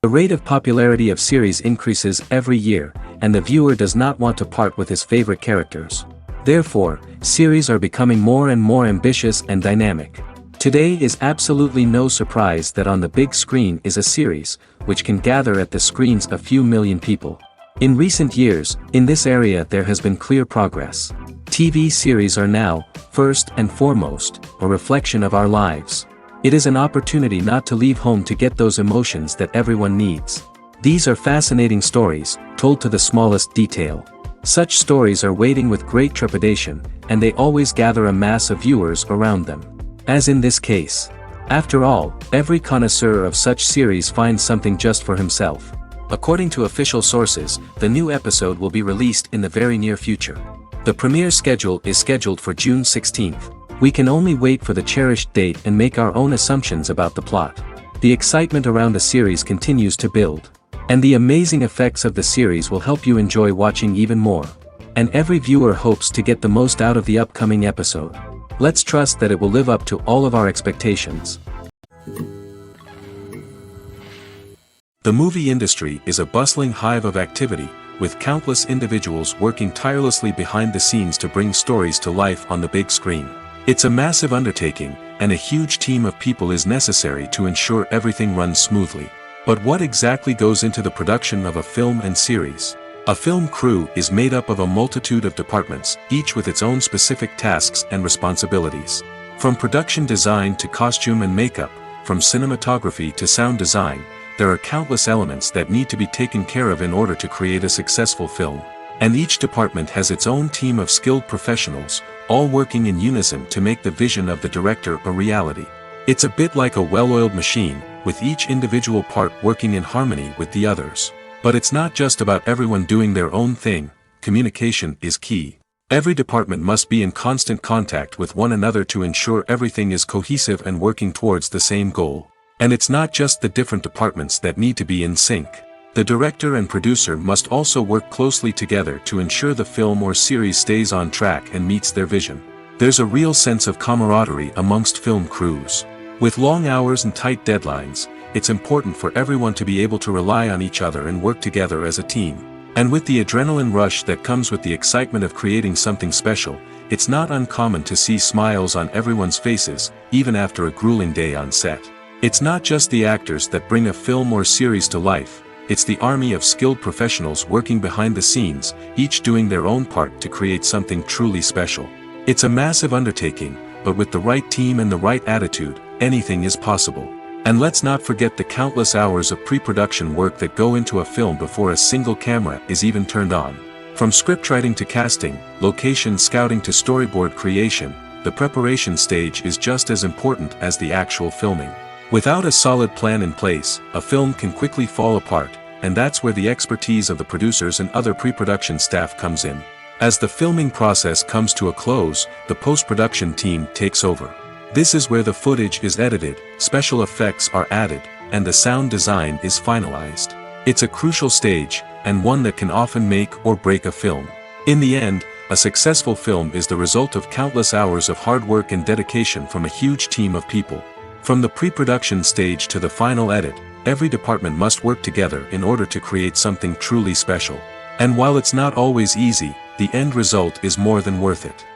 The rate of popularity of series increases every year, and the viewer does not want to part with his favorite characters. Therefore, series are becoming more and more ambitious and dynamic. Today is absolutely no surprise that on the big screen is a series, which can gather at the screens a few million people. In recent years, in this area there has been clear progress. TV series are now, first and foremost, a reflection of our lives. It is an opportunity not to leave home to get those emotions that everyone needs. These are fascinating stories, told to the smallest detail. Such stories are waiting with great trepidation, and they always gather a mass of viewers around them. As in this case. After all, every connoisseur of such series finds something just for himself. According to official sources, the new episode will be released in the very near future. The premiere schedule is scheduled for June 16th. We can only wait for the cherished date and make our own assumptions about the plot. The excitement around the series continues to build. And the amazing effects of the series will help you enjoy watching even more. And every viewer hopes to get the most out of the upcoming episode. Let's trust that it will live up to all of our expectations. The movie industry is a bustling hive of activity, with countless individuals working tirelessly behind the scenes to bring stories to life on the big screen. It's a massive undertaking, and a huge team of people is necessary to ensure everything runs smoothly. But what exactly goes into the production of a film and series? A film crew is made up of a multitude of departments, each with its own specific tasks and responsibilities. From production design to costume and makeup, from cinematography to sound design, there are countless elements that need to be taken care of in order to create a successful film. And each department has its own team of skilled professionals, all working in unison to make the vision of the director a reality. It's a bit like a well-oiled machine, with each individual part working in harmony with the others. But it's not just about everyone doing their own thing. Communication is key. Every department must be in constant contact with one another to ensure everything is cohesive and working towards the same goal. And it's not just the different departments that need to be in sync. The director and producer must also work closely together to ensure the film or series stays on track and meets their vision. There's a real sense of camaraderie amongst film crews. With long hours and tight deadlines, it's important for everyone to be able to rely on each other and work together as a team. And with the adrenaline rush that comes with the excitement of creating something special, it's not uncommon to see smiles on everyone's faces, even after a grueling day on set. It's not just the actors that bring a film or series to life. It's the army of skilled professionals working behind the scenes, each doing their own part to create something truly special. It's a massive undertaking, but with the right team and the right attitude, anything is possible. And let's not forget the countless hours of pre-production work that go into a film before a single camera is even turned on. From scriptwriting to casting, location scouting to storyboard creation, the preparation stage is just as important as the actual filming. Without a solid plan in place, a film can quickly fall apart, and that's where the expertise of the producers and other pre-production staff comes in. As the filming process comes to a close, the post-production team takes over. This is where the footage is edited, special effects are added, and the sound design is finalized. It's a crucial stage, and one that can often make or break a film. In the end, a successful film is the result of countless hours of hard work and dedication from a huge team of people. From the pre-production stage to the final edit, every department must work together in order to create something truly special. And while it's not always easy, the end result is more than worth it.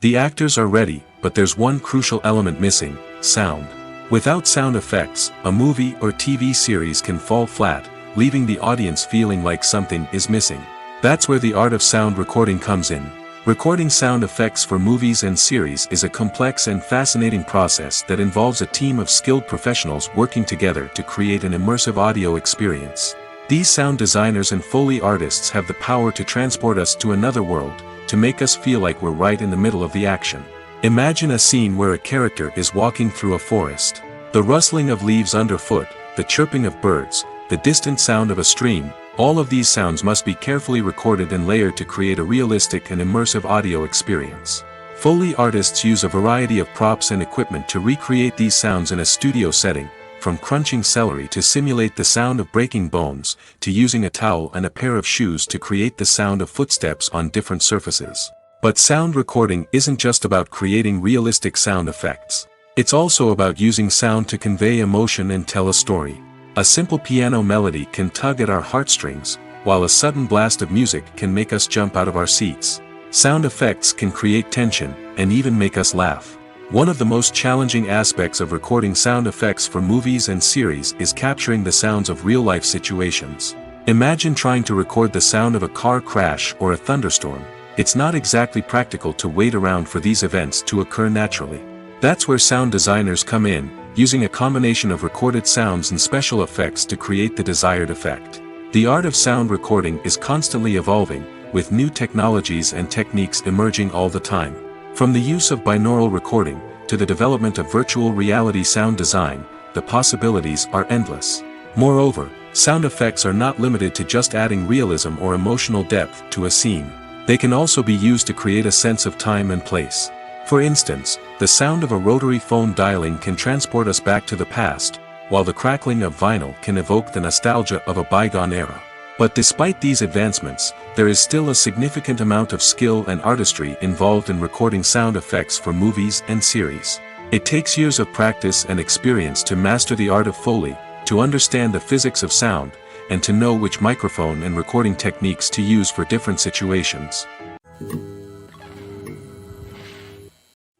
The actors are ready, but there's one crucial element missing: sound. Without sound effects, a movie or TV series can fall flat, leaving the audience feeling like something is missing. That's where the art of sound recording comes in. Recording sound effects for movies and series is a complex and fascinating process that involves a team of skilled professionals working together to create an immersive audio experience. These sound designers and Foley artists have the power to transport us to another world, to make us feel like we're right in the middle of the action. Imagine a scene where a character is walking through a forest. The rustling of leaves underfoot, the chirping of birds, the distant sound of a stream, all of these sounds must be carefully recorded and layered to create a realistic and immersive audio experience. Foley artists use a variety of props and equipment to recreate these sounds in a studio setting, from crunching celery to simulate the sound of breaking bones, to using a towel and a pair of shoes to create the sound of footsteps on different surfaces. But sound recording isn't just about creating realistic sound effects. It's also about using sound to convey emotion and tell a story. A simple piano melody can tug at our heartstrings, while a sudden blast of music can make us jump out of our seats. Sound effects can create tension, and even make us laugh. One of the most challenging aspects of recording sound effects for movies and series is capturing the sounds of real-life situations. Imagine trying to record the sound of a car crash or a thunderstorm. It's not exactly practical to wait around for these events to occur naturally. That's where sound designers come in, using a combination of recorded sounds and special effects to create the desired effect. The art of sound recording is constantly evolving, with new technologies and techniques emerging all the time. From the use of binaural recording, to the development of virtual reality sound design, the possibilities are endless. Moreover, sound effects are not limited to just adding realism or emotional depth to a scene. They can also be used to create a sense of time and place. For instance, the sound of a rotary phone dialing can transport us back to the past, while the crackling of vinyl can evoke the nostalgia of a bygone era. But despite these advancements, there is still a significant amount of skill and artistry involved in recording sound effects for movies and series. It takes years of practice and experience to master the art of Foley, to understand the physics of sound, and to know which microphone and recording techniques to use for different situations.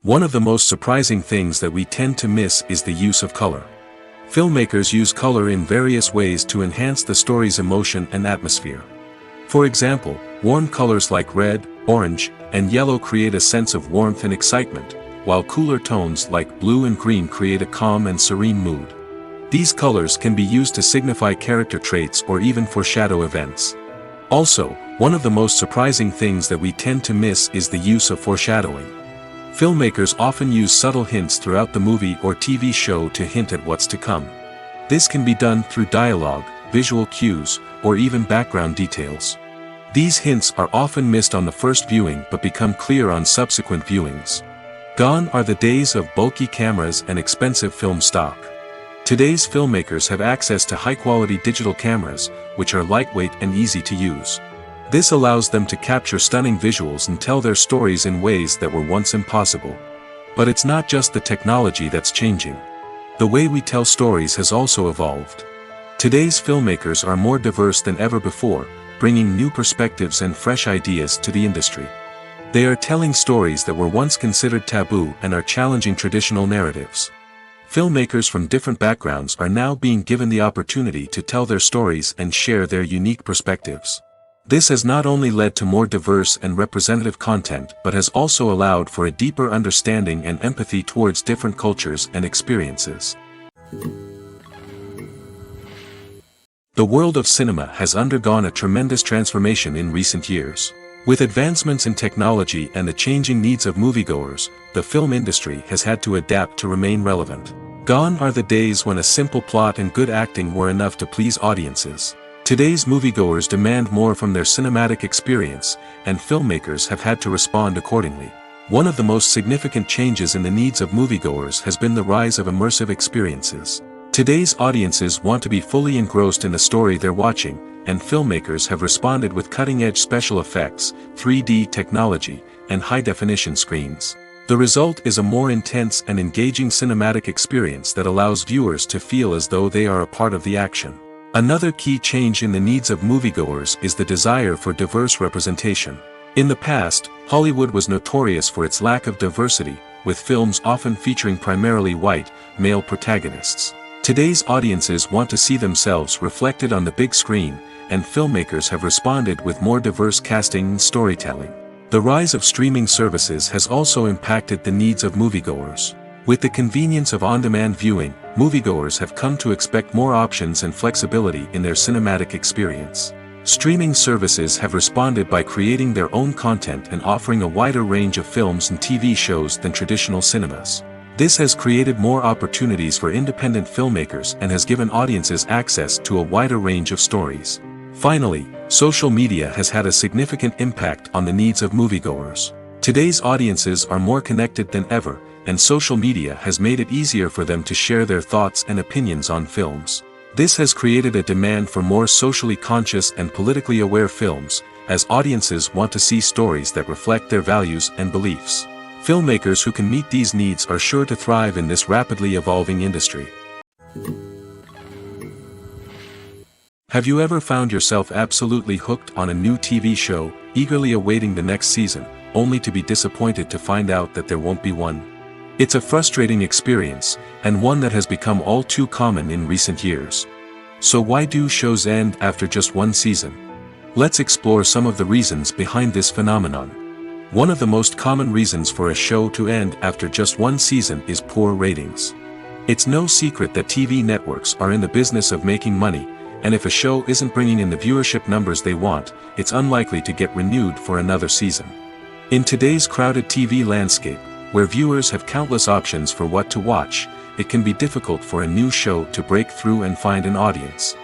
One of the most surprising things that we tend to miss is the use of color. Filmmakers use color in various ways to enhance the story's emotion and atmosphere. For example, warm colors like red, orange, and yellow create a sense of warmth and excitement, while cooler tones like blue and green create a calm and serene mood. These colors can be used to signify character traits or even foreshadow events. Also, one of the most surprising things that we tend to miss is the use of foreshadowing. Filmmakers often use subtle hints throughout the movie or TV show to hint at what's to come. This can be done through dialogue, visual cues, or even background details. These hints are often missed on the first viewing but become clear on subsequent viewings. Gone are the days of bulky cameras and expensive film stock. Today's filmmakers have access to high-quality digital cameras, which are lightweight and easy to use. This allows them to capture stunning visuals and tell their stories in ways that were once impossible. But it's not just the technology that's changing. The way we tell stories has also evolved. Today's filmmakers are more diverse than ever before, bringing new perspectives and fresh ideas to the industry. They are telling stories that were once considered taboo and are challenging traditional narratives. Filmmakers from different backgrounds are now being given the opportunity to tell their stories and share their unique perspectives. This has not only led to more diverse and representative content but has also allowed for a deeper understanding and empathy towards different cultures and experiences. The world of cinema has undergone a tremendous transformation in recent years. With advancements in technology and the changing needs of moviegoers, the film industry has had to adapt to remain relevant. Gone are the days when a simple plot and good acting were enough to please audiences. Today's moviegoers demand more from their cinematic experience, and filmmakers have had to respond accordingly. One of the most significant changes in the needs of moviegoers has been the rise of immersive experiences. Today's audiences want to be fully engrossed in the story they're watching, and filmmakers have responded with cutting-edge special effects, 3D technology, and high-definition screens. The result is a more intense and engaging cinematic experience that allows viewers to feel as though they are a part of the action. Another key change in the needs of moviegoers is the desire for diverse representation. In the past, Hollywood was notorious for its lack of diversity, with films often featuring primarily white, male protagonists. Today's audiences want to see themselves reflected on the big screen, and filmmakers have responded with more diverse casting and storytelling. The rise of streaming services has also impacted the needs of moviegoers. With the convenience of on-demand viewing, moviegoers have come to expect more options and flexibility in their cinematic experience. Streaming services have responded by creating their own content and offering a wider range of films and TV shows than traditional cinemas. This has created more opportunities for independent filmmakers and has given audiences access to a wider range of stories. Finally, social media has had a significant impact on the needs of moviegoers. Today's audiences are more connected than ever, and social media has made it easier for them to share their thoughts and opinions on films. This has created a demand for more socially conscious and politically aware films, as audiences want to see stories that reflect their values and beliefs. Filmmakers who can meet these needs are sure to thrive in this rapidly evolving industry. Have you ever found yourself absolutely hooked on a new TV show, eagerly awaiting the next season, only to be disappointed to find out that there won't be one? It's a frustrating experience, and one that has become all too common in recent years. So why do shows end after just one season? Let's explore some of the reasons behind this phenomenon. One of the most common reasons for a show to end after just one season is poor ratings. It's no secret that TV networks are in the business of making money, and if a show isn't bringing in the viewership numbers they want, it's unlikely to get renewed for another season. In today's crowded TV landscape, where viewers have countless options for what to watch, it can be difficult for a new show to break through and find an audience.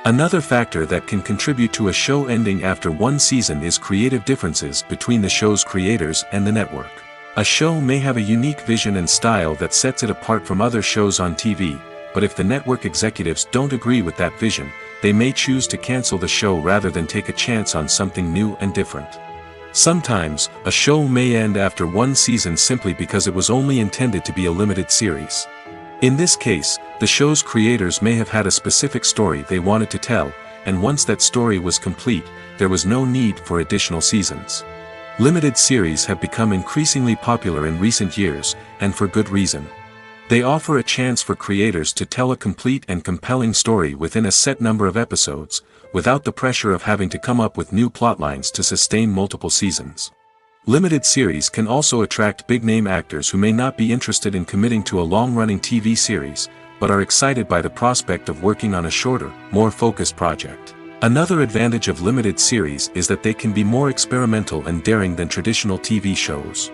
Another factor that can contribute to a show ending after one season is creative differences between the show's creators and the network. A show may have a unique vision and style that sets it apart from other shows on TV, but if the network executives don't agree with that vision, they may choose to cancel the show rather than take a chance on something new and different. Sometimes, a show may end after one season simply because it was only intended to be a limited series. In this case, the show's creators may have had a specific story they wanted to tell, and once that story was complete, there was no need for additional seasons. Limited series have become increasingly popular in recent years, and for good reason. They offer a chance for creators to tell a complete and compelling story within a set number of episodes, without the pressure of having to come up with new plotlines to sustain multiple seasons. Limited series can also attract big-name actors who may not be interested in committing to a long-running TV series, but are excited by the prospect of working on a shorter, more focused project. Another advantage of limited series is that they can be more experimental and daring than traditional TV shows.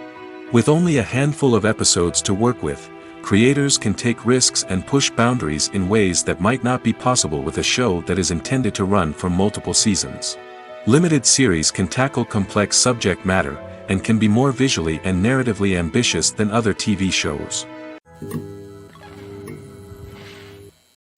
With only a handful of episodes to work with, creators can take risks and push boundaries in ways that might not be possible with a show that is intended to run for multiple seasons. Limited series can tackle complex subject matter, and can be more visually and narratively ambitious than other TV shows.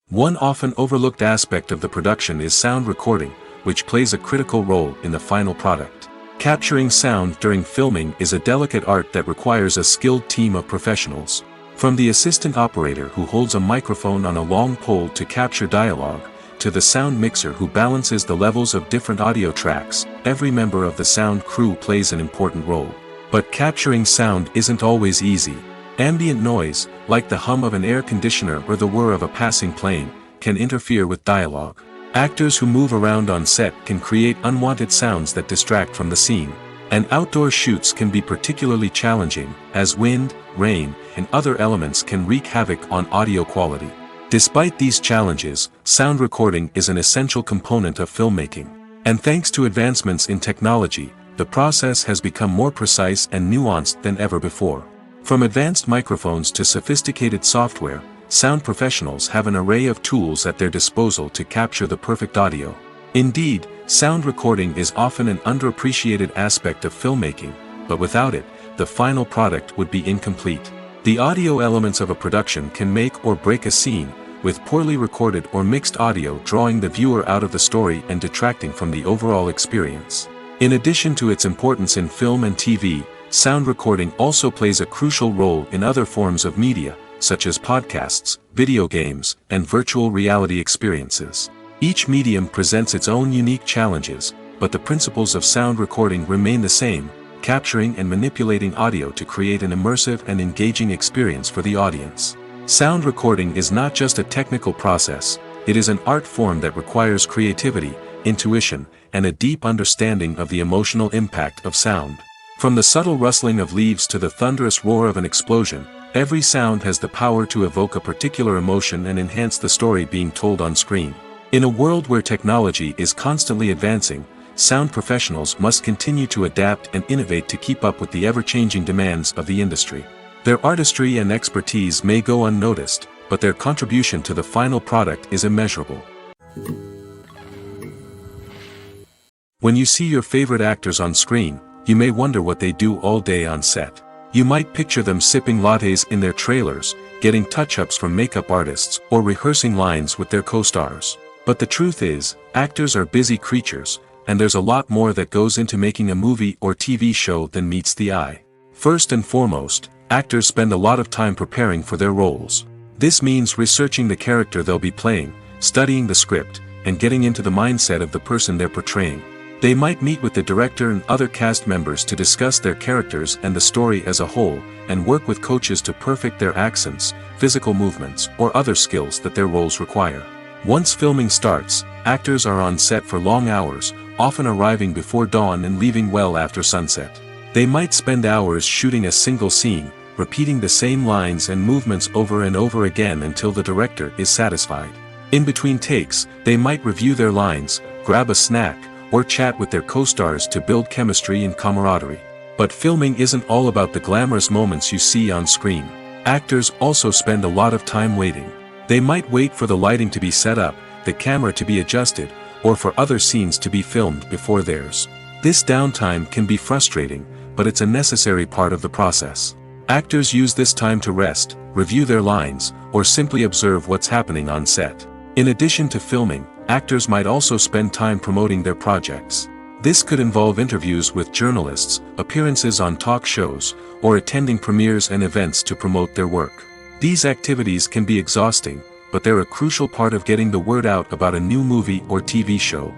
One often overlooked aspect of the production is sound recording, which plays a critical role in the final product. Capturing sound during filming is a delicate art that requires a skilled team of professionals. From the assistant operator who holds a microphone on a long pole to capture dialogue, to the sound mixer who balances the levels of different audio tracks, every member of the sound crew plays an important role. But capturing sound isn't always easy. Ambient noise, like the hum of an air conditioner or the whir of a passing plane, can interfere with dialogue. Actors who move around on set can create unwanted sounds that distract from the scene. And outdoor shoots can be particularly challenging, as wind, rain, and other elements can wreak havoc on audio quality. Despite these challenges, sound recording is an essential component of filmmaking. And thanks to advancements in technology, the process has become more precise and nuanced than ever before. From advanced microphones to sophisticated software, sound professionals have an array of tools at their disposal to capture the perfect audio. Indeed, sound recording is often an underappreciated aspect of filmmaking, but without it, the final product would be incomplete. The audio elements of a production can make or break a scene, with poorly recorded or mixed audio drawing the viewer out of the story and detracting from the overall experience. In addition to its importance in film and TV, sound recording also plays a crucial role in other forms of media, such as podcasts, video games, and virtual reality experiences. Each medium presents its own unique challenges, but the principles of sound recording remain the same: capturing and manipulating audio to create an immersive and engaging experience for the audience. Sound recording is not just a technical process, it is an art form that requires creativity, intuition, and a deep understanding of the emotional impact of sound. From the subtle rustling of leaves to the thunderous roar of an explosion, every sound has the power to evoke a particular emotion and enhance the story being told on screen. In a world where technology is constantly advancing, sound professionals must continue to adapt and innovate to keep up with the ever-changing demands of the industry. Their artistry and expertise may go unnoticed, but their contribution to the final product is immeasurable. When you see your favorite actors on screen, you may wonder what they do all day on set. You might picture them sipping lattes in their trailers, getting touch-ups from makeup artists, or rehearsing lines with their co-stars. But the truth is, actors are busy creatures, and there's a lot more that goes into making a movie or TV show than meets the eye. First and foremost, actors spend a lot of time preparing for their roles. This means researching the character they'll be playing, studying the script, and getting into the mindset of the person they're portraying. They might meet with the director and other cast members to discuss their characters and the story as a whole, and work with coaches to perfect their accents, physical movements, or other skills that their roles require. Once filming starts, actors are on set for long hours, often arriving before dawn and leaving well after sunset. They might spend hours shooting a single scene, repeating the same lines and movements over and over again until the director is satisfied. In between takes, they might review their lines, grab a snack, or chat with their co-stars to build chemistry and camaraderie. But filming isn't all about the glamorous moments you see on screen. Actors also spend a lot of time waiting. They might wait for the lighting to be set up, the camera to be adjusted, or for other scenes to be filmed before theirs. This downtime can be frustrating, but it's a necessary part of the process. Actors use this time to rest, review their lines, or simply observe what's happening on set. In addition to filming, actors might also spend time promoting their projects. This could involve interviews with journalists, appearances on talk shows, or attending premieres and events to promote their work. These activities can be exhausting, but they're a crucial part of getting the word out about a new movie or TV show.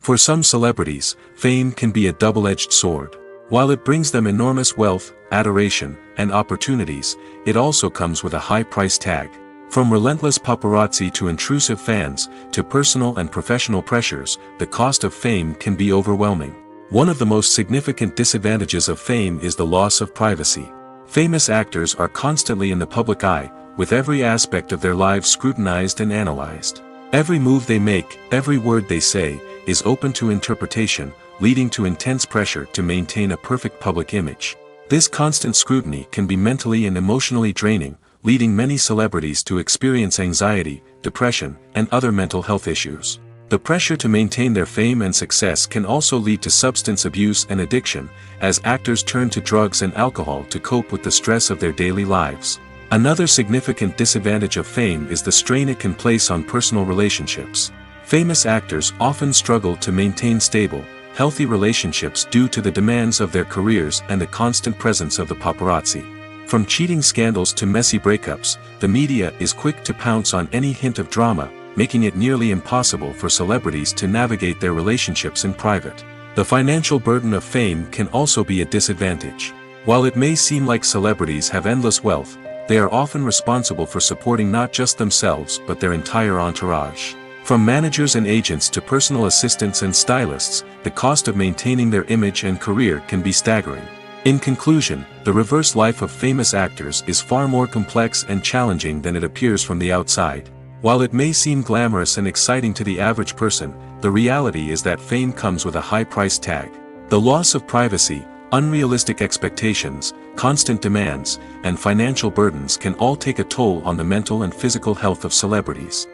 For some celebrities, fame can be a double-edged sword. While it brings them enormous wealth, adoration, and opportunities, it also comes with a high price tag. From relentless paparazzi to intrusive fans, to personal and professional pressures, the cost of fame can be overwhelming. One of the most significant disadvantages of fame is the loss of privacy. Famous actors are constantly in the public eye, with every aspect of their lives scrutinized and analyzed. Every move they make, every word they say, is open to interpretation, leading to intense pressure to maintain a perfect public image. This constant scrutiny can be mentally and emotionally draining, leading many celebrities to experience anxiety, depression, and other mental health issues. The pressure to maintain their fame and success can also lead to substance abuse and addiction, as actors turn to drugs and alcohol to cope with the stress of their daily lives. Another significant disadvantage of fame is the strain it can place on personal relationships. Famous actors often struggle to maintain stable, healthy relationships due to the demands of their careers and the constant presence of the paparazzi. From cheating scandals to messy breakups, the media is quick to pounce on any hint of drama, making it nearly impossible for celebrities to navigate their relationships in private. The financial burden of fame can also be a disadvantage. While it may seem like celebrities have endless wealth, they are often responsible for supporting not just themselves but their entire entourage. From managers and agents to personal assistants and stylists, the cost of maintaining their image and career can be staggering. In conclusion, the reverse life of famous actors is far more complex and challenging than it appears from the outside. While it may seem glamorous and exciting to the average person, the reality is that fame comes with a high price tag. The loss of privacy, unrealistic expectations, constant demands, and financial burdens can all take a toll on the mental and physical health of celebrities.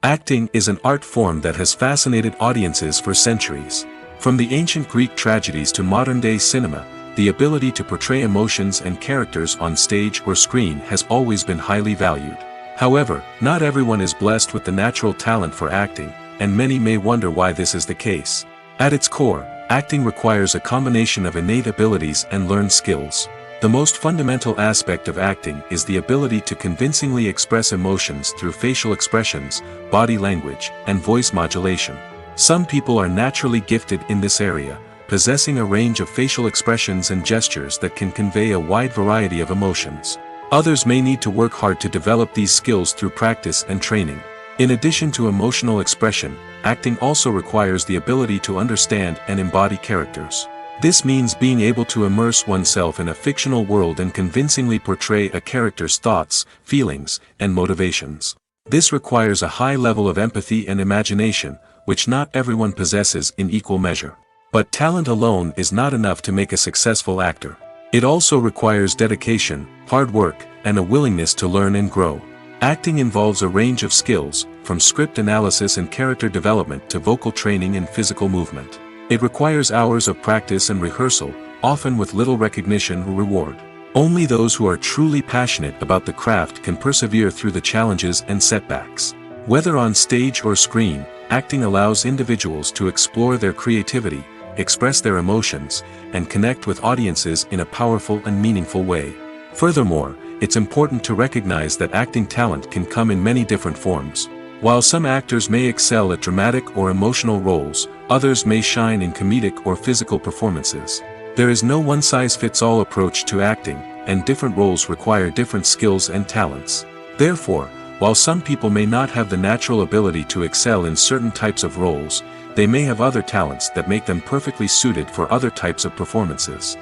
Acting is an art form that has fascinated audiences for centuries. From the ancient Greek tragedies to modern-day cinema, the ability to portray emotions and characters on stage or screen has always been highly valued. However, not everyone is blessed with the natural talent for acting, and many may wonder why this is the case. At its core, acting requires a combination of innate abilities and learned skills. The most fundamental aspect of acting is the ability to convincingly express emotions through facial expressions, body language, and voice modulation. Some people are naturally gifted in this area, possessing a range of facial expressions and gestures that can convey a wide variety of emotions. Others may need to work hard to develop these skills through practice and training. In addition to emotional expression, acting also requires the ability to understand and embody characters. This means being able to immerse oneself in a fictional world and convincingly portray a character's thoughts, feelings, and motivations. This requires a high level of empathy and imagination, which not everyone possesses in equal measure. But talent alone is not enough to make a successful actor. It also requires dedication, hard work, and a willingness to learn and grow. Acting involves a range of skills, from script analysis and character development to vocal training and physical movement. It requires hours of practice and rehearsal, often with little recognition or reward. Only those who are truly passionate about the craft can persevere through the challenges and setbacks. Whether on stage or screen, acting allows individuals to explore their creativity, express their emotions, and connect with audiences in a powerful and meaningful way. Furthermore, it's important to recognize that acting talent can come in many different forms. While some actors may excel at dramatic or emotional roles, others may shine in comedic or physical performances. There is no one-size-fits-all approach to acting, and different roles require different skills and talents. Therefore, while some people may not have the natural ability to excel in certain types of roles, they may have other talents that make them perfectly suited for other types of performances.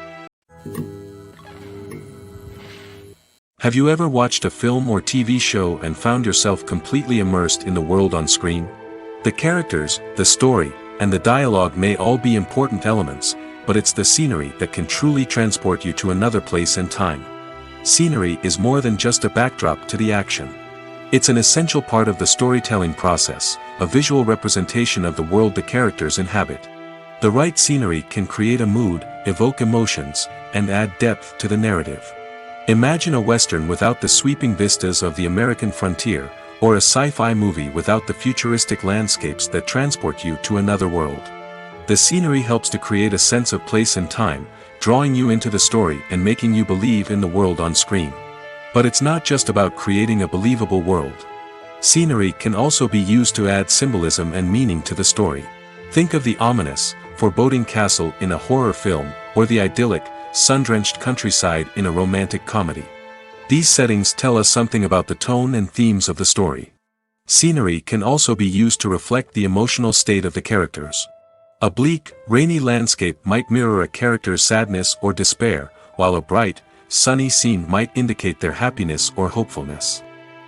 Have you ever watched a film or TV show and found yourself completely immersed in the world on screen? The characters, the story, and the dialogue may all be important elements, but it's the scenery that can truly transport you to another place and time. Scenery is more than just a backdrop to the action. It's an essential part of the storytelling process, a visual representation of the world the characters inhabit. The right scenery can create a mood, evoke emotions, and add depth to the narrative. Imagine a Western without the sweeping vistas of the American frontier, or a sci-fi movie without the futuristic landscapes that transport you to another world. The scenery helps to create a sense of place and time, drawing you into the story and making you believe in the world on screen. But it's not just about creating a believable world. Scenery can also be used to add symbolism and meaning to the story. Think of the ominous, foreboding castle in a horror film, or the idyllic, sun-drenched countryside in a romantic comedy. These settings tell us something about the tone and themes of the story. Scenery can also be used to reflect the emotional state of the characters. A bleak, rainy landscape might mirror a character's sadness or despair, while a bright, sunny scene might indicate their happiness or hopefulness.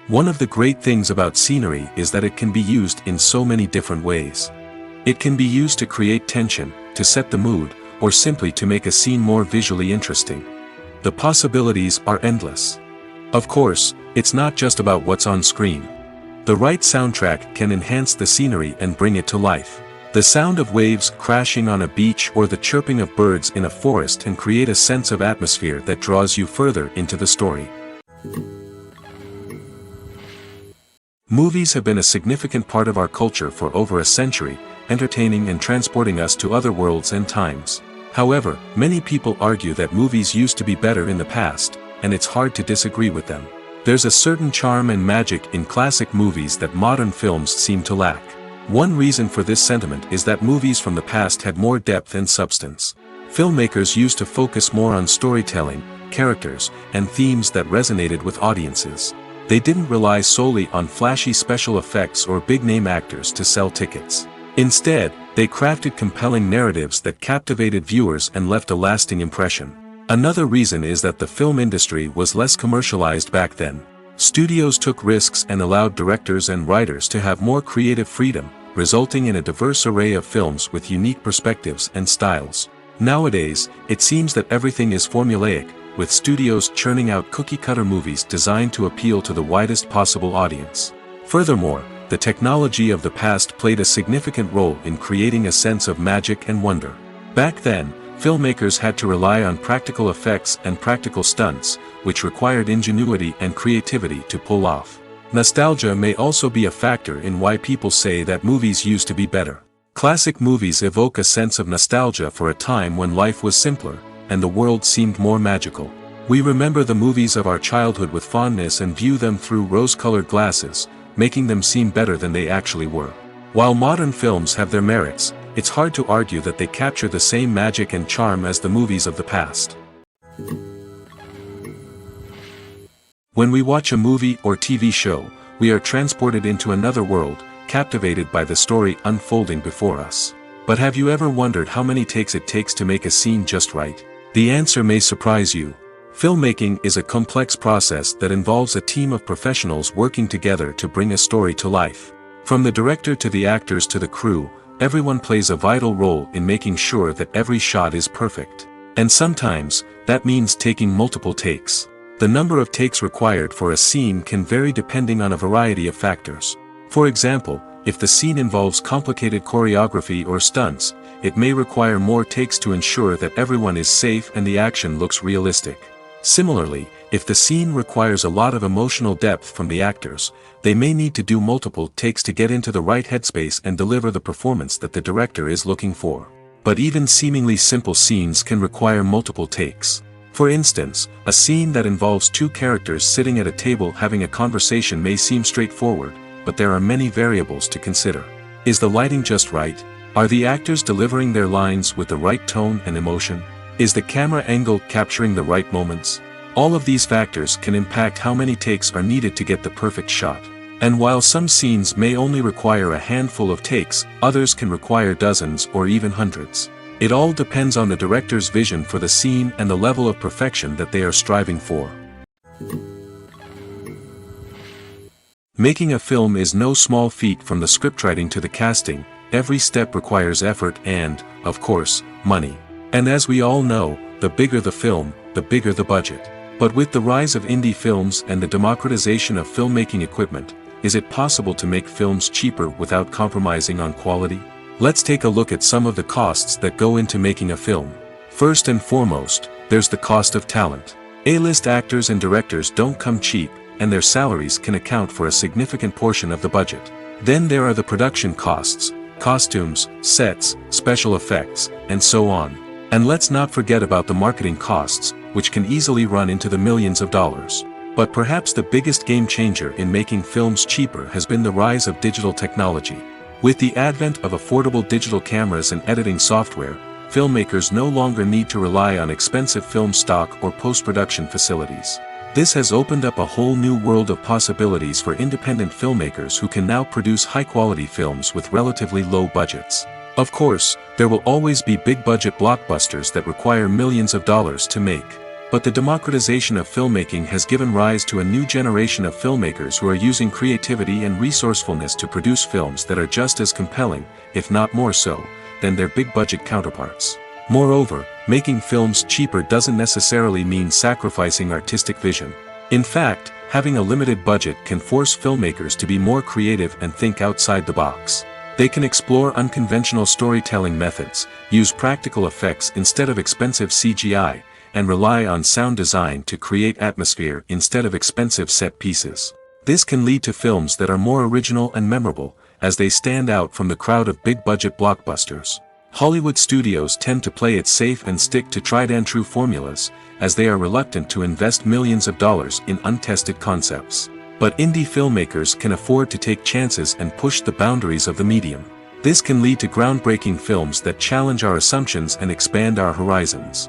One of the great things about scenery is that it can be used in so many different ways. It can be used to create tension, to set the mood, or simply to make a scene more visually interesting. The possibilities are endless. Of course, it's not just about what's on screen. The right soundtrack can enhance the scenery and bring it to life. The sound of waves crashing on a beach or the chirping of birds in a forest can create a sense of atmosphere that draws you further into the story. Movies have been a significant part of our culture for over a century, entertaining and transporting us to other worlds and times. However, many people argue that movies used to be better in the past, and it's hard to disagree with them. There's a certain charm and magic in classic movies that modern films seem to lack. One reason for this sentiment is that movies from the past had more depth and substance. Filmmakers used to focus more on storytelling, characters, and themes that resonated with audiences. They didn't rely solely on flashy special effects or big-name actors to sell tickets. Instead, they crafted compelling narratives that captivated viewers and left a lasting impression. Another reason is that the film industry was less commercialized back then. Studios took risks and allowed directors and writers to have more creative freedom, resulting in a diverse array of films with unique perspectives and styles. Nowadays, it seems that everything is formulaic, with studios churning out cookie-cutter movies designed to appeal to the widest possible audience. Furthermore, the technology of the past played a significant role in creating a sense of magic and wonder. Back then, filmmakers had to rely on practical effects and practical stunts, which required ingenuity and creativity to pull off. Nostalgia may also be a factor in why people say that movies used to be better. Classic movies evoke a sense of nostalgia for a time when life was simpler, and the world seemed more magical. We remember the movies of our childhood with fondness and view them through rose-colored glasses, making them seem better than they actually were. While modern films have their merits, it's hard to argue that they capture the same magic and charm as the movies of the past. When we watch a movie or TV show, we are transported into another world, captivated by the story unfolding before us. But have you ever wondered how many takes it takes to make a scene just right? The answer may surprise you. Filmmaking is a complex process that involves a team of professionals working together to bring a story to life. From the director to the actors to the crew, everyone plays a vital role in making sure that every shot is perfect. And sometimes, that means taking multiple takes. The number of takes required for a scene can vary depending on a variety of factors. For example, if the scene involves complicated choreography or stunts, it may require more takes to ensure that everyone is safe and the action looks realistic. Similarly, if the scene requires a lot of emotional depth from the actors, they may need to do multiple takes to get into the right headspace and deliver the performance that the director is looking for. But even seemingly simple scenes can require multiple takes. For instance, a scene that involves two characters sitting at a table having a conversation may seem straightforward, but there are many variables to consider. Is the lighting just right? Are the actors delivering their lines with the right tone and emotion? Is the camera angle capturing the right moments? All of these factors can impact how many takes are needed to get the perfect shot. And while some scenes may only require a handful of takes, others can require dozens or even hundreds. It all depends on the director's vision for the scene and the level of perfection that they are striving for. Making a film is no small feat. From the scriptwriting to the casting, every step requires effort and, of course, money. And as we all know, the bigger the film, the bigger the budget. But with the rise of indie films and the democratization of filmmaking equipment, is it possible to make films cheaper without compromising on quality? Let's take a look at some of the costs that go into making a film. First and foremost, there's the cost of talent. A-list actors and directors don't come cheap, and their salaries can account for a significant portion of the budget. Then there are the production costs, costumes, sets, special effects, and so on. And let's not forget about the marketing costs, which can easily run into the millions of dollars. But perhaps the biggest game changer in making films cheaper has been the rise of digital technology. With the advent of affordable digital cameras and editing software, filmmakers no longer need to rely on expensive film stock or post-production facilities. This has opened up a whole new world of possibilities for independent filmmakers who can now produce high-quality films with relatively low budgets. Of course, there will always be big-budget blockbusters that require millions of dollars to make. But the democratization of filmmaking has given rise to a new generation of filmmakers who are using creativity and resourcefulness to produce films that are just as compelling, if not more so, than their big-budget counterparts. Moreover, making films cheaper doesn't necessarily mean sacrificing artistic vision. In fact, having a limited budget can force filmmakers to be more creative and think outside the box. They can explore unconventional storytelling methods, use practical effects instead of expensive CGI, and rely on sound design to create atmosphere instead of expensive set pieces. This can lead to films that are more original and memorable, as they stand out from the crowd of big-budget blockbusters. Hollywood studios tend to play it safe and stick to tried-and-true formulas, as they are reluctant to invest millions of dollars in untested concepts. But indie filmmakers can afford to take chances and push the boundaries of the medium. This can lead to groundbreaking films that challenge our assumptions and expand our horizons.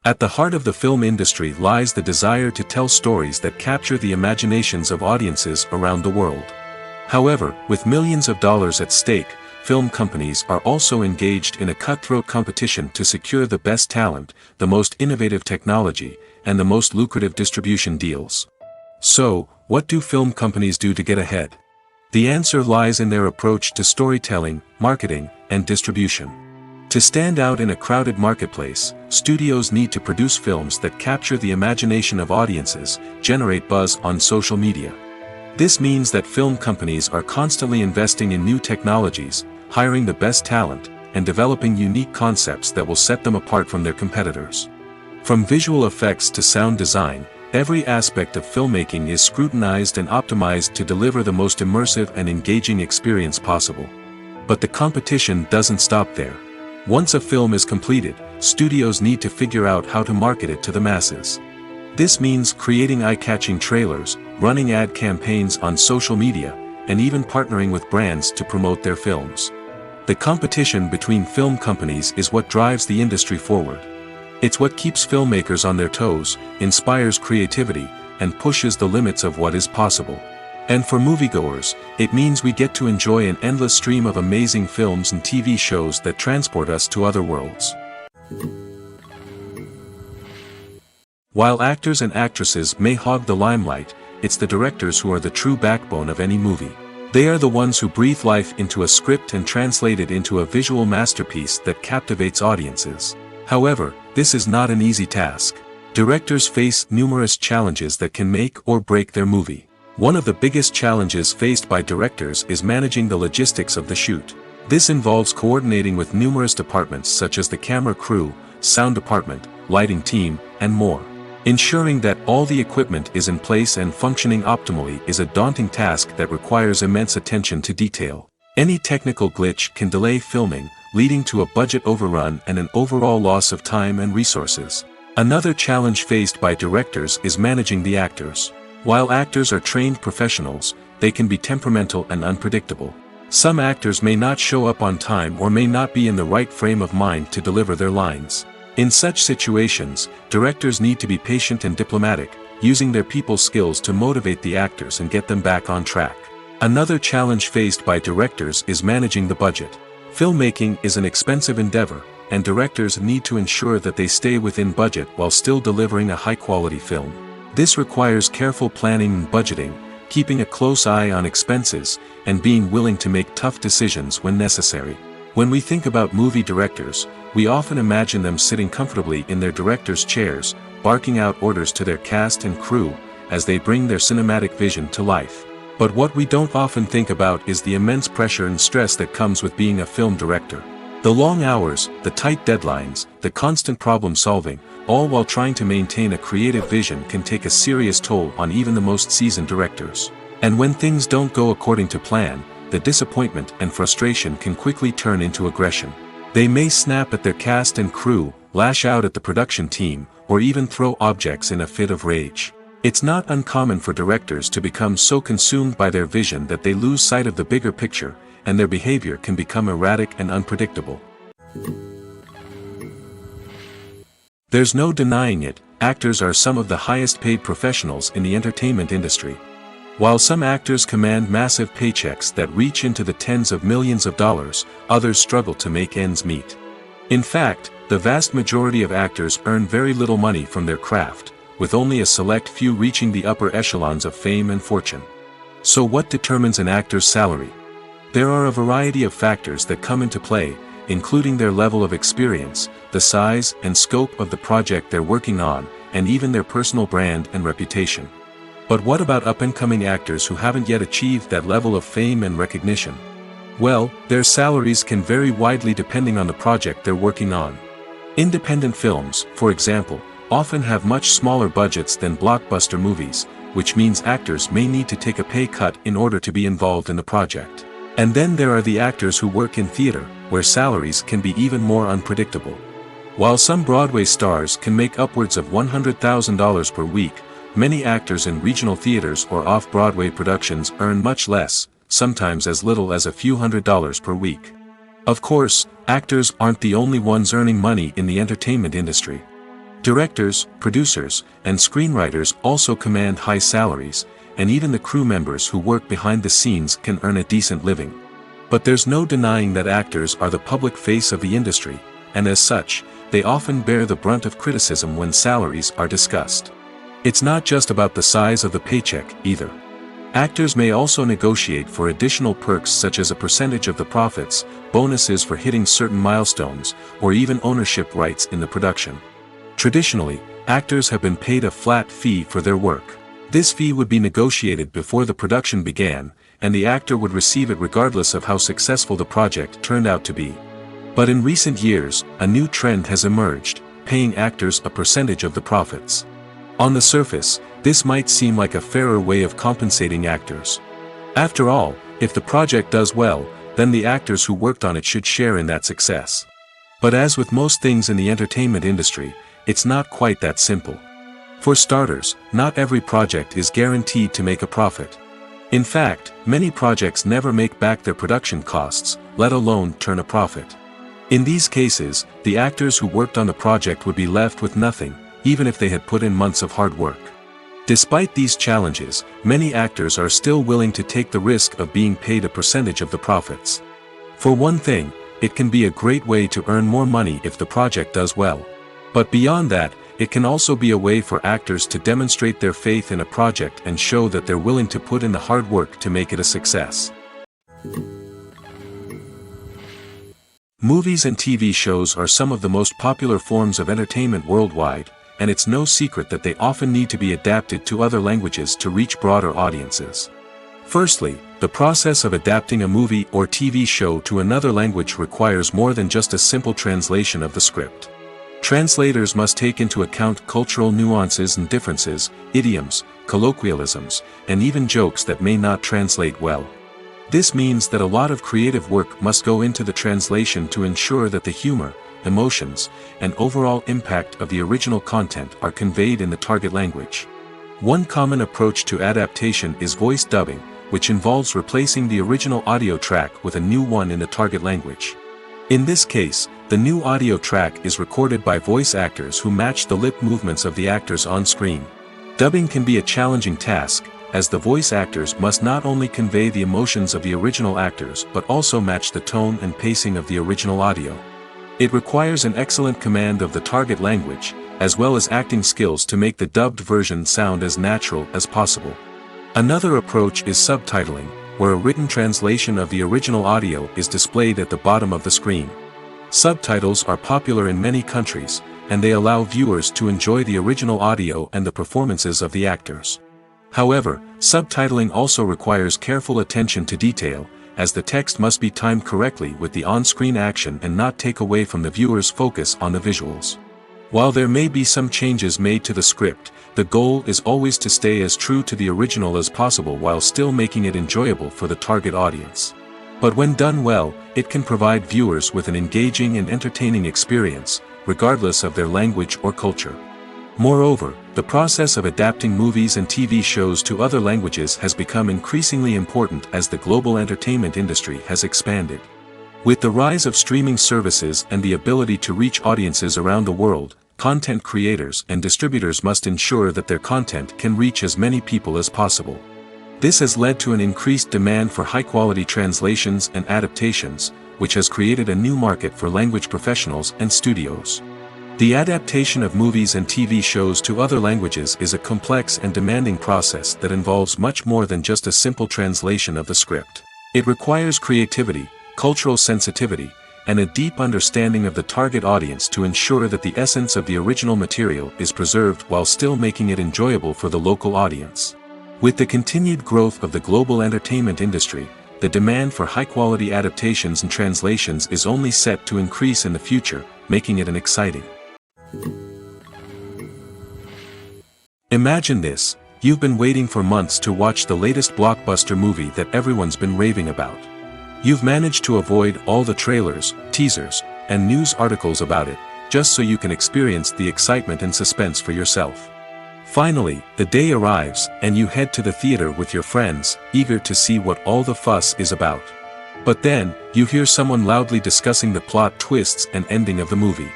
At the heart of the film industry lies the desire to tell stories that capture the imaginations of audiences around the world. However, with millions of dollars at stake, film companies are also engaged in a cutthroat competition to secure the best talent, the most innovative technology, and the most lucrative distribution deals. So, what do film companies do to get ahead? The answer lies in their approach to storytelling, marketing, and distribution. To stand out in a crowded marketplace, studios need to produce films that capture the imagination of audiences, generate buzz on social media. This means that film companies are constantly investing in new technologies, hiring the best talent, and developing unique concepts that will set them apart from their competitors. From visual effects to sound design, every aspect of filmmaking is scrutinized and optimized to deliver the most immersive and engaging experience possible. But the competition doesn't stop there. Once a film is completed, studios need to figure out how to market it to the masses. This means creating eye-catching trailers, running ad campaigns on social media, and even partnering with brands to promote their films. The competition between film companies is what drives the industry forward. It's what keeps filmmakers on their toes, inspires creativity, and pushes the limits of what is possible. And for moviegoers, it means we get to enjoy an endless stream of amazing films and TV shows that transport us to other worlds. While actors and actresses may hog the limelight, it's the directors who are the true backbone of any movie. They are the ones who breathe life into a script and translate it into a visual masterpiece that captivates audiences. However, this is not an easy task. Directors face numerous challenges that can make or break their movie. One of the biggest challenges faced by directors is managing the logistics of the shoot. This involves coordinating with numerous departments such as the camera crew, sound department, lighting team, and more. Ensuring that all the equipment is in place and functioning optimally is a daunting task that requires immense attention to detail. Any technical glitch can delay filming, leading to a budget overrun and an overall loss of time and resources. Another challenge faced by directors is managing the actors. While actors are trained professionals, they can be temperamental and unpredictable. Some actors may not show up on time or may not be in the right frame of mind to deliver their lines. In such situations, directors need to be patient and diplomatic, using their people skills to motivate the actors and get them back on track. Another challenge faced by directors is managing the budget. Filmmaking is an expensive endeavor, and directors need to ensure that they stay within budget while still delivering a high-quality film. This requires careful planning and budgeting, keeping a close eye on expenses, and being willing to make tough decisions when necessary. When we think about movie directors, we often imagine them sitting comfortably in their director's chairs, barking out orders to their cast and crew, as they bring their cinematic vision to life. But what we don't often think about is the immense pressure and stress that comes with being a film director. The long hours, the tight deadlines, the constant problem solving, all while trying to maintain a creative vision can take a serious toll on even the most seasoned directors. And when things don't go according to plan, the disappointment and frustration can quickly turn into aggression. They may snap at their cast and crew, lash out at the production team, or even throw objects in a fit of rage. It's not uncommon for directors to become so consumed by their vision that they lose sight of the bigger picture, and their behavior can become erratic and unpredictable. There's no denying it, actors are some of the highest paid professionals in the entertainment industry. While some actors command massive paychecks that reach into the tens of millions of dollars, others struggle to make ends meet. In fact, the vast majority of actors earn very little money from their craft, with only a select few reaching the upper echelons of fame and fortune. So what determines an actor's salary? There are a variety of factors that come into play, including their level of experience, the size and scope of the project they're working on, and even their personal brand and reputation. But what about up-and-coming actors who haven't yet achieved that level of fame and recognition? Well, their salaries can vary widely depending on the project they're working on. Independent films, for example, often have much smaller budgets than blockbuster movies, which means actors may need to take a pay cut in order to be involved in the project. And then there are the actors who work in theater, where salaries can be even more unpredictable. While some Broadway stars can make upwards of $100,000 per week, many actors in regional theaters or off-Broadway productions earn much less, sometimes as little as a few $100s per week. Of course, actors aren't the only ones earning money in the entertainment industry. Directors, producers, and screenwriters also command high salaries, and even the crew members who work behind the scenes can earn a decent living. But there's no denying that actors are the public face of the industry, and as such, they often bear the brunt of criticism when salaries are discussed. It's not just about the size of the paycheck, either. Actors may also negotiate for additional perks such as a percentage of the profits, bonuses for hitting certain milestones, or even ownership rights in the production. Traditionally, actors have been paid a flat fee for their work. This fee would be negotiated before the production began, and the actor would receive it regardless of how successful the project turned out to be. But in recent years, a new trend has emerged, paying actors a percentage of the profits. On the surface, this might seem like a fairer way of compensating actors. After all, if the project does well, then the actors who worked on it should share in that success. But as with most things in the entertainment industry, it's not quite that simple. For starters, not every project is guaranteed to make a profit. In fact, many projects never make back their production costs, let alone turn a profit. In these cases, the actors who worked on the project would be left with nothing, even if they had put in months of hard work. Despite these challenges, many actors are still willing to take the risk of being paid a percentage of the profits. For one thing, it can be a great way to earn more money if the project does well. But beyond that, it can also be a way for actors to demonstrate their faith in a project and show that they're willing to put in the hard work to make it a success. Movies and TV shows are some of the most popular forms of entertainment worldwide, and it's no secret that they often need to be adapted to other languages to reach broader audiences. Firstly, the process of adapting a movie or TV show to another language requires more than just a simple translation of the script. Translators must take into account cultural nuances and differences, idioms, colloquialisms, and even jokes that may not translate well. This means that a lot of creative work must go into the translation to ensure that the humor, emotions, and overall impact of the original content are conveyed in the target language. One common approach to adaptation is voice dubbing, which involves replacing the original audio track with a new one in the target language. In this case, the new audio track is recorded by voice actors who match the lip movements of the actors on screen. Dubbing can be a challenging task, as the voice actors must not only convey the emotions of the original actors but also match the tone and pacing of the original audio. It requires an excellent command of the target language, as well as acting skills to make the dubbed version sound as natural as possible. Another approach is subtitling, where a written translation of the original audio is displayed at the bottom of the screen. Subtitles are popular in many countries, and they allow viewers to enjoy the original audio and the performances of the actors. However, subtitling also requires careful attention to detail, as the text must be timed correctly with the on-screen action and not take away from the viewer's focus on the visuals. While there may be some changes made to the script, the goal is always to stay as true to the original as possible while still making it enjoyable for the target audience. But when done well, it can provide viewers with an engaging and entertaining experience, regardless of their language or culture. Moreover, the process of adapting movies and TV shows to other languages has become increasingly important as the global entertainment industry has expanded. With the rise of streaming services and the ability to reach audiences around the world, content creators and distributors must ensure that their content can reach as many people as possible. This has led to an increased demand for high-quality translations and adaptations, which has created a new market for language professionals and studios. The adaptation of movies and TV shows to other languages is a complex and demanding process that involves much more than just a simple translation of the script. It requires creativity, cultural sensitivity, and a deep understanding of the target audience to ensure that the essence of the original material is preserved while still making it enjoyable for the local audience. With the continued growth of the global entertainment industry, the demand for high-quality adaptations and translations is only set to increase in the future, making it an exciting. Imagine this: you've been waiting for months to watch the latest blockbuster movie that everyone's been raving about. You've managed to avoid all the trailers, teasers, and news articles about it, just so you can experience the excitement and suspense for yourself. Finally, the day arrives, and you head to the theater with your friends, eager to see what all the fuss is about. But then, you hear someone loudly discussing the plot twists and ending of the movie.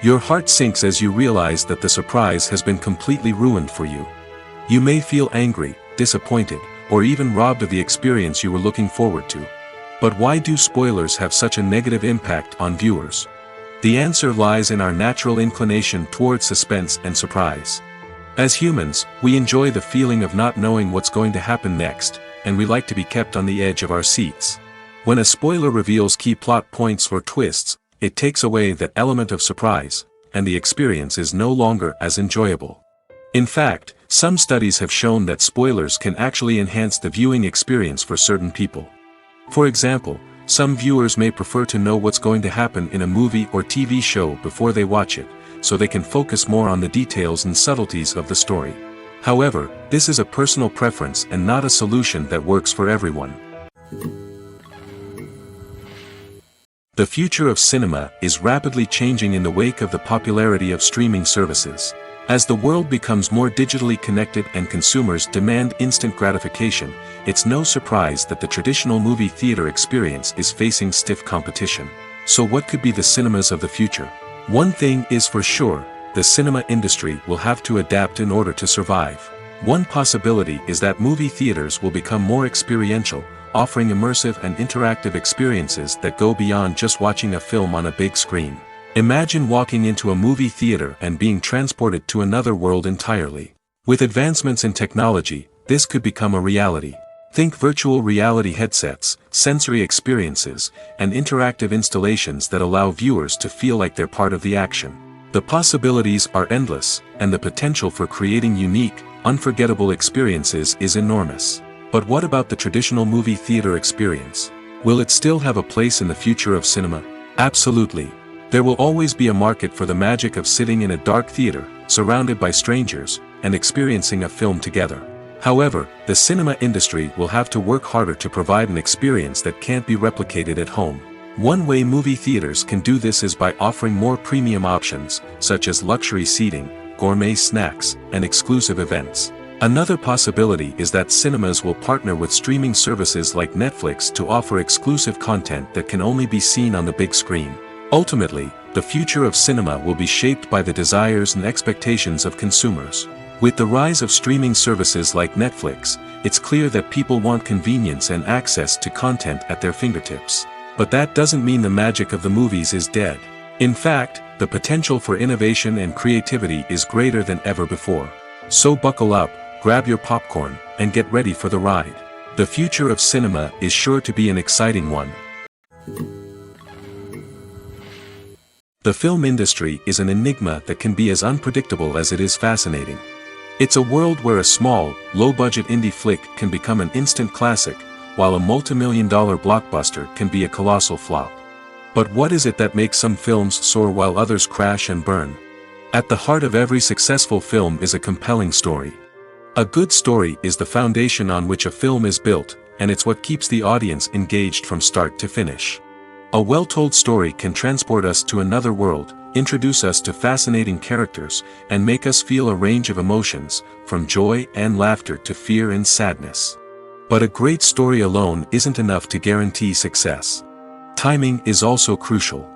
Your heart sinks as you realize that the surprise has been completely ruined for you. You may feel angry, disappointed, or even robbed of the experience you were looking forward to. But why do spoilers have such a negative impact on viewers? The answer lies in our natural inclination toward suspense and surprise. As humans, we enjoy the feeling of not knowing what's going to happen next, and we like to be kept on the edge of our seats. When a spoiler reveals key plot points or twists, it takes away that element of surprise, and the experience is no longer as enjoyable. In fact, some studies have shown that spoilers can actually enhance the viewing experience for certain people. For example, some viewers may prefer to know what's going to happen in a movie or TV show before they watch it, so they can focus more on the details and subtleties of the story. However, this is a personal preference and not a solution that works for everyone. The future of cinema is rapidly changing in the wake of the popularity of streaming services. As the world becomes more digitally connected and consumers demand instant gratification, it's no surprise that the traditional movie theater experience is facing stiff competition. So what could be the cinemas of the future? One thing is for sure, the cinema industry will have to adapt in order to survive. One possibility is that movie theaters will become more experiential, offering immersive and interactive experiences that go beyond just watching a film on a big screen. Imagine walking into a movie theater and being transported to another world entirely. With advancements in technology, this could become a reality. Think virtual reality headsets, sensory experiences, and interactive installations that allow viewers to feel like they're part of the action. The possibilities are endless, and the potential for creating unique, unforgettable experiences is enormous. But what about the traditional movie theater experience? Will it still have a place in the future of cinema? Absolutely. There will always be a market for the magic of sitting in a dark theater, surrounded by strangers, and experiencing a film together. However, the cinema industry will have to work harder to provide an experience that can't be replicated at home. One way movie theaters can do this is by offering more premium options, such as luxury seating, gourmet snacks, and exclusive events. Another possibility is that cinemas will partner with streaming services like Netflix to offer exclusive content that can only be seen on the big screen. Ultimately, the future of cinema will be shaped by the desires and expectations of consumers. With the rise of streaming services like Netflix, it's clear that people want convenience and access to content at their fingertips. But that doesn't mean the magic of the movies is dead. In fact, the potential for innovation and creativity is greater than ever before. So buckle up, grab your popcorn, and get ready for the ride. The future of cinema is sure to be an exciting one. The film industry is an enigma that can be as unpredictable as it is fascinating. It's a world where a small, low-budget indie flick can become an instant classic, while a multi-million-dollar blockbuster can be a colossal flop. But what is it that makes some films soar while others crash and burn? At the heart of every successful film is a compelling story. A good story is the foundation on which a film is built, and it's what keeps the audience engaged from start to finish. A well-told story can transport us to another world, introduce us to fascinating characters, and make us feel a range of emotions, from joy and laughter to fear and sadness. But a great story alone isn't enough to guarantee success. Timing is also crucial.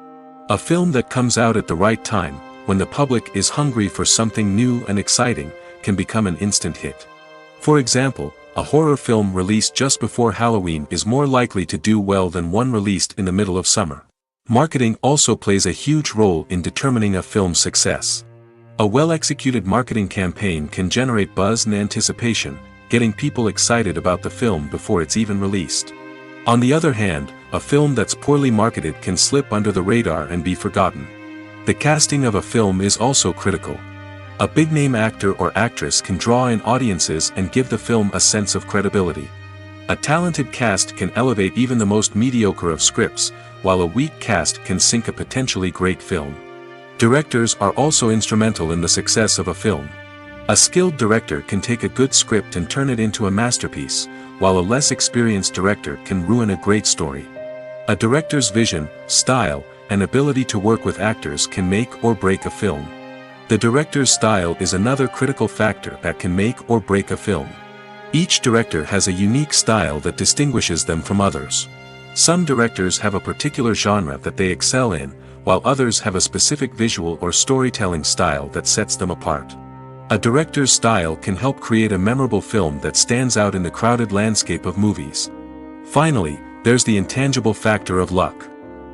A film that comes out at the right time, when the public is hungry for something new and exciting, can become an instant hit. For example, a horror film released just before Halloween is more likely to do well than one released in the middle of summer. Marketing also plays a huge role in determining a film's success. A well-executed marketing campaign can generate buzz and anticipation, getting people excited about the film before it's even released. On the other hand, a film that's poorly marketed can slip under the radar and be forgotten. The casting of a film is also critical. A big-name actor or actress can draw in audiences and give the film a sense of credibility. A talented cast can elevate even the most mediocre of scripts, while a weak cast can sink a potentially great film. Directors are also instrumental in the success of a film. A skilled director can take a good script and turn it into a masterpiece, while a less experienced director can ruin a great story. A director's vision, style, and ability to work with actors can make or break a film. The director's style is another critical factor that can make or break a film. Each director has a unique style that distinguishes them from others. Some directors have a particular genre that they excel in, while others have a specific visual or storytelling style that sets them apart. A director's style can help create a memorable film that stands out in the crowded landscape of movies. Finally, there's the intangible factor of luck.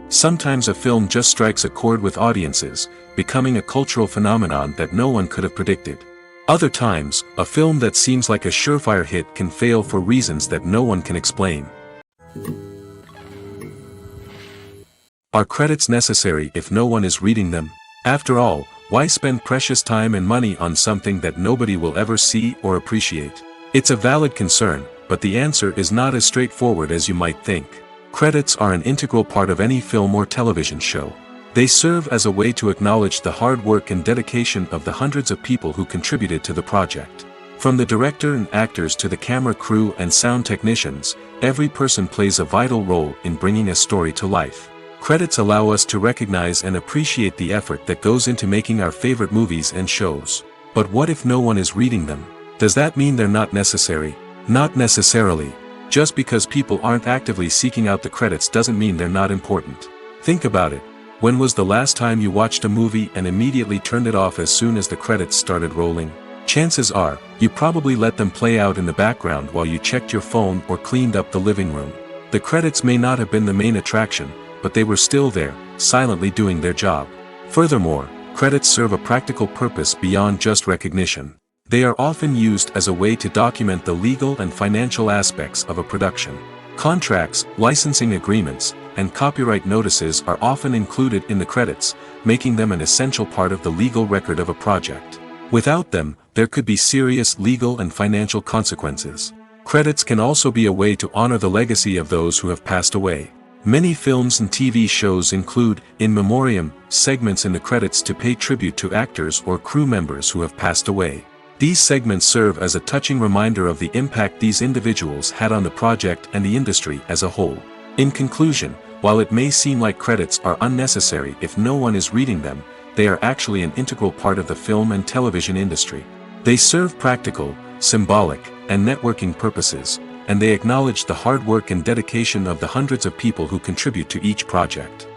Sometimes a film just strikes a chord with audiences, becoming a cultural phenomenon that no one could have predicted. Other times, a film that seems like a surefire hit can fail for reasons that no one can explain. Are credits necessary if no one is reading them? After all, why spend precious time and money on something that nobody will ever see or appreciate? It's a valid concern, but the answer is not as straightforward as you might think. Credits are an integral part of any film or television show. They serve as a way to acknowledge the hard work and dedication of the hundreds of people who contributed to the project. From the director and actors to the camera crew and sound technicians, every person plays a vital role in bringing a story to life. Credits allow us to recognize and appreciate the effort that goes into making our favorite movies and shows. But what if no one is reading them? Does that mean they're not necessary? Not necessarily. Just because people aren't actively seeking out the credits doesn't mean they're not important. Think about it. When was the last time you watched a movie and immediately turned it off as soon as the credits started rolling? Chances are, you probably let them play out in the background while you checked your phone or cleaned up the living room. The credits may not have been the main attraction, but they were still there, silently doing their job. Furthermore, credits serve a practical purpose beyond just recognition. They are often used as a way to document the legal and financial aspects of a production. Contracts, licensing agreements, and copyright notices are often included in the credits, making them an essential part of the legal record of a project. Without them, there could be serious legal and financial consequences. Credits can also be a way to honor the legacy of those who have passed away. Many films and TV shows include, in memoriam, segments in the credits to pay tribute to actors or crew members who have passed away. These segments serve as a touching reminder of the impact these individuals had on the project and the industry as a whole. In conclusion, while it may seem like credits are unnecessary if no one is reading them, they are actually an integral part of the film and television industry. They serve practical, symbolic, and networking purposes, and they acknowledge the hard work and dedication of the hundreds of people who contribute to each project.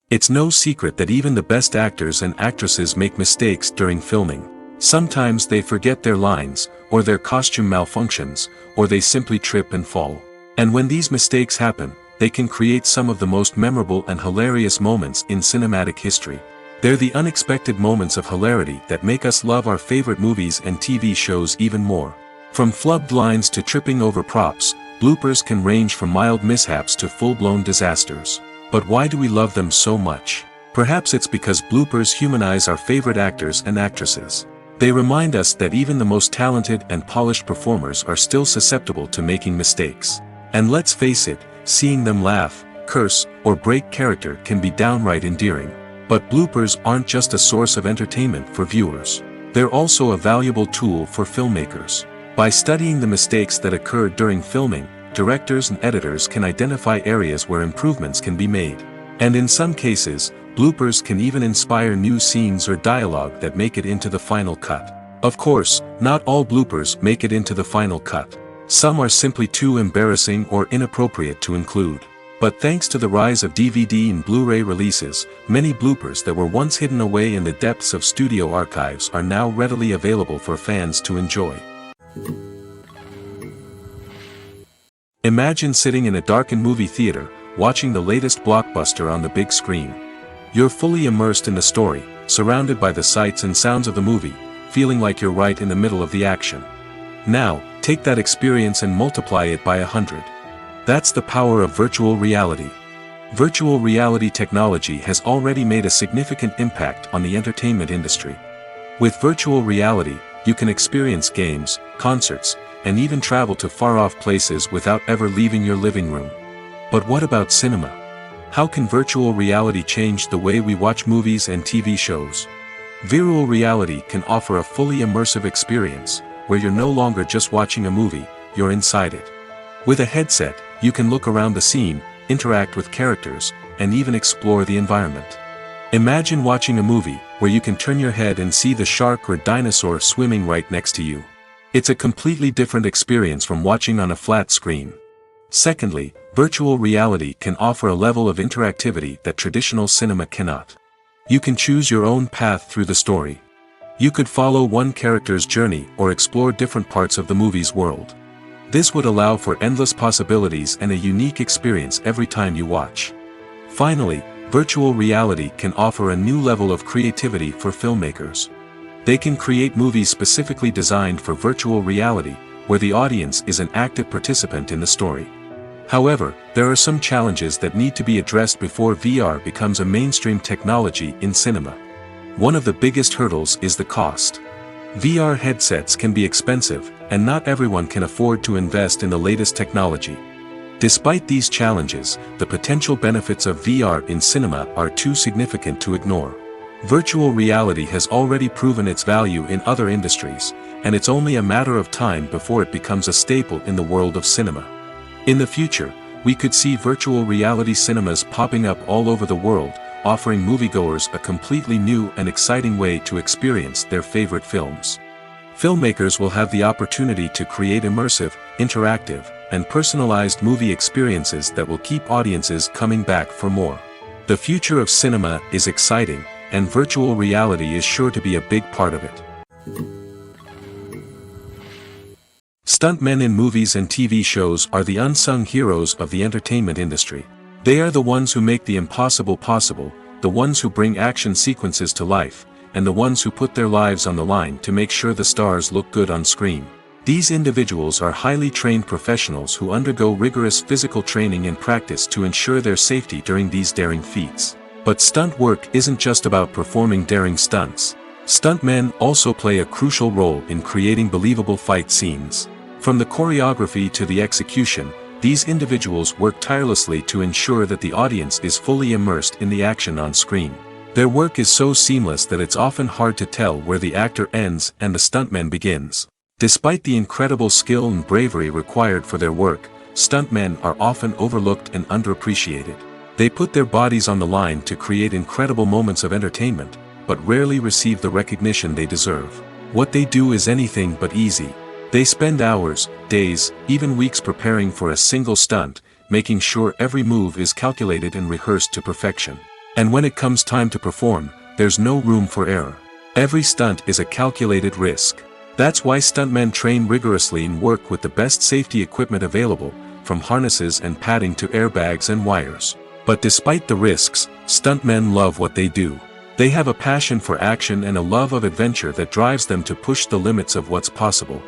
It's no secret that even the best actors and actresses make mistakes during filming. Sometimes they forget their lines, or their costume malfunctions, or they simply trip and fall. And when these mistakes happen, they can create some of the most memorable and hilarious moments in cinematic history. They're the unexpected moments of hilarity that make us love our favorite movies and TV shows even more. From flubbed lines to tripping over props, bloopers can range from mild mishaps to full-blown disasters. But why do we love them so much? Perhaps it's because bloopers humanize our favorite actors and actresses. They remind us that even the most talented and polished performers are still susceptible to making mistakes. And let's face it, seeing them laugh, curse, or break character can be downright endearing. But bloopers aren't just a source of entertainment for viewers. They're also a valuable tool for filmmakers. By studying the mistakes that occurred during filming, directors and editors can identify areas where improvements can be made. And in some cases, bloopers can even inspire new scenes or dialogue that make it into the final cut. Of course, not all bloopers make it into the final cut. Some are simply too embarrassing or inappropriate to include. But thanks to the rise of DVD and Blu-ray releases, many bloopers that were once hidden away in the depths of studio archives are now readily available for fans to enjoy. Imagine sitting in a darkened movie theater, watching the latest blockbuster on the big screen. You're fully immersed in the story, surrounded by the sights and sounds of the movie, feeling like you're right in the middle of the action. Now, take that experience and multiply it by 100. That's the power of virtual reality. Virtual reality technology has already made a significant impact on the entertainment industry. With virtual reality, you can experience games, concerts, and even travel to far-off places without ever leaving your living room. But what about cinema? How can virtual reality change the way we watch movies and TV shows? Virtual reality can offer a fully immersive experience, where you're no longer just watching a movie, you're inside it. With a headset, you can look around the scene, interact with characters, and even explore the environment. Imagine watching a movie, where you can turn your head and see the shark or dinosaur swimming right next to you. It's a completely different experience from watching on a flat screen. Secondly, virtual reality can offer a level of interactivity that traditional cinema cannot. You can choose your own path through the story. You could follow one character's journey or explore different parts of the movie's world. This would allow for endless possibilities and a unique experience every time you watch. Finally, virtual reality can offer a new level of creativity for filmmakers. They can create movies specifically designed for virtual reality, where the audience is an active participant in the story. However, there are some challenges that need to be addressed before VR becomes a mainstream technology in cinema. One of the biggest hurdles is the cost. VR headsets can be expensive, and not everyone can afford to invest in the latest technology. Despite these challenges, the potential benefits of VR in cinema are too significant to ignore. Virtual reality has already proven its value in other industries, and it's only a matter of time before it becomes a staple in the world of cinema. In the future, We could see virtual reality cinemas popping up all over the world, offering moviegoers a completely new and exciting way to experience their favorite films. Filmmakers will have the opportunity to create immersive, interactive, and personalized movie experiences that will keep audiences coming back for more. The future of cinema is exciting, and virtual reality is sure to be a big part of it. Stuntmen in movies and TV shows are the unsung heroes of the entertainment industry. They are the ones who make the impossible possible, the ones who bring action sequences to life, and the ones who put their lives on the line to make sure the stars look good on screen. These individuals are highly trained professionals who undergo rigorous physical training and practice to ensure their safety during these daring feats. But stunt work isn't just about performing daring stunts. Stuntmen also play a crucial role in creating believable fight scenes. From the choreography to the execution, these individuals work tirelessly to ensure that the audience is fully immersed in the action on screen. Their work is so seamless that it's often hard to tell where the actor ends and the stuntman begins. Despite the incredible skill and bravery required for their work, stuntmen are often overlooked and underappreciated. They put their bodies on the line to create incredible moments of entertainment, but rarely receive the recognition they deserve. What they do is anything but easy. They spend hours, days, even weeks preparing for a single stunt, making sure every move is calculated and rehearsed to perfection. And when it comes time to perform, there's no room for error. Every stunt is a calculated risk. That's why stuntmen train rigorously and work with the best safety equipment available, from harnesses and padding to airbags and wires. But despite the risks, stuntmen love what they do. They have a passion for action and a love of adventure that drives them to push the limits of what's possible.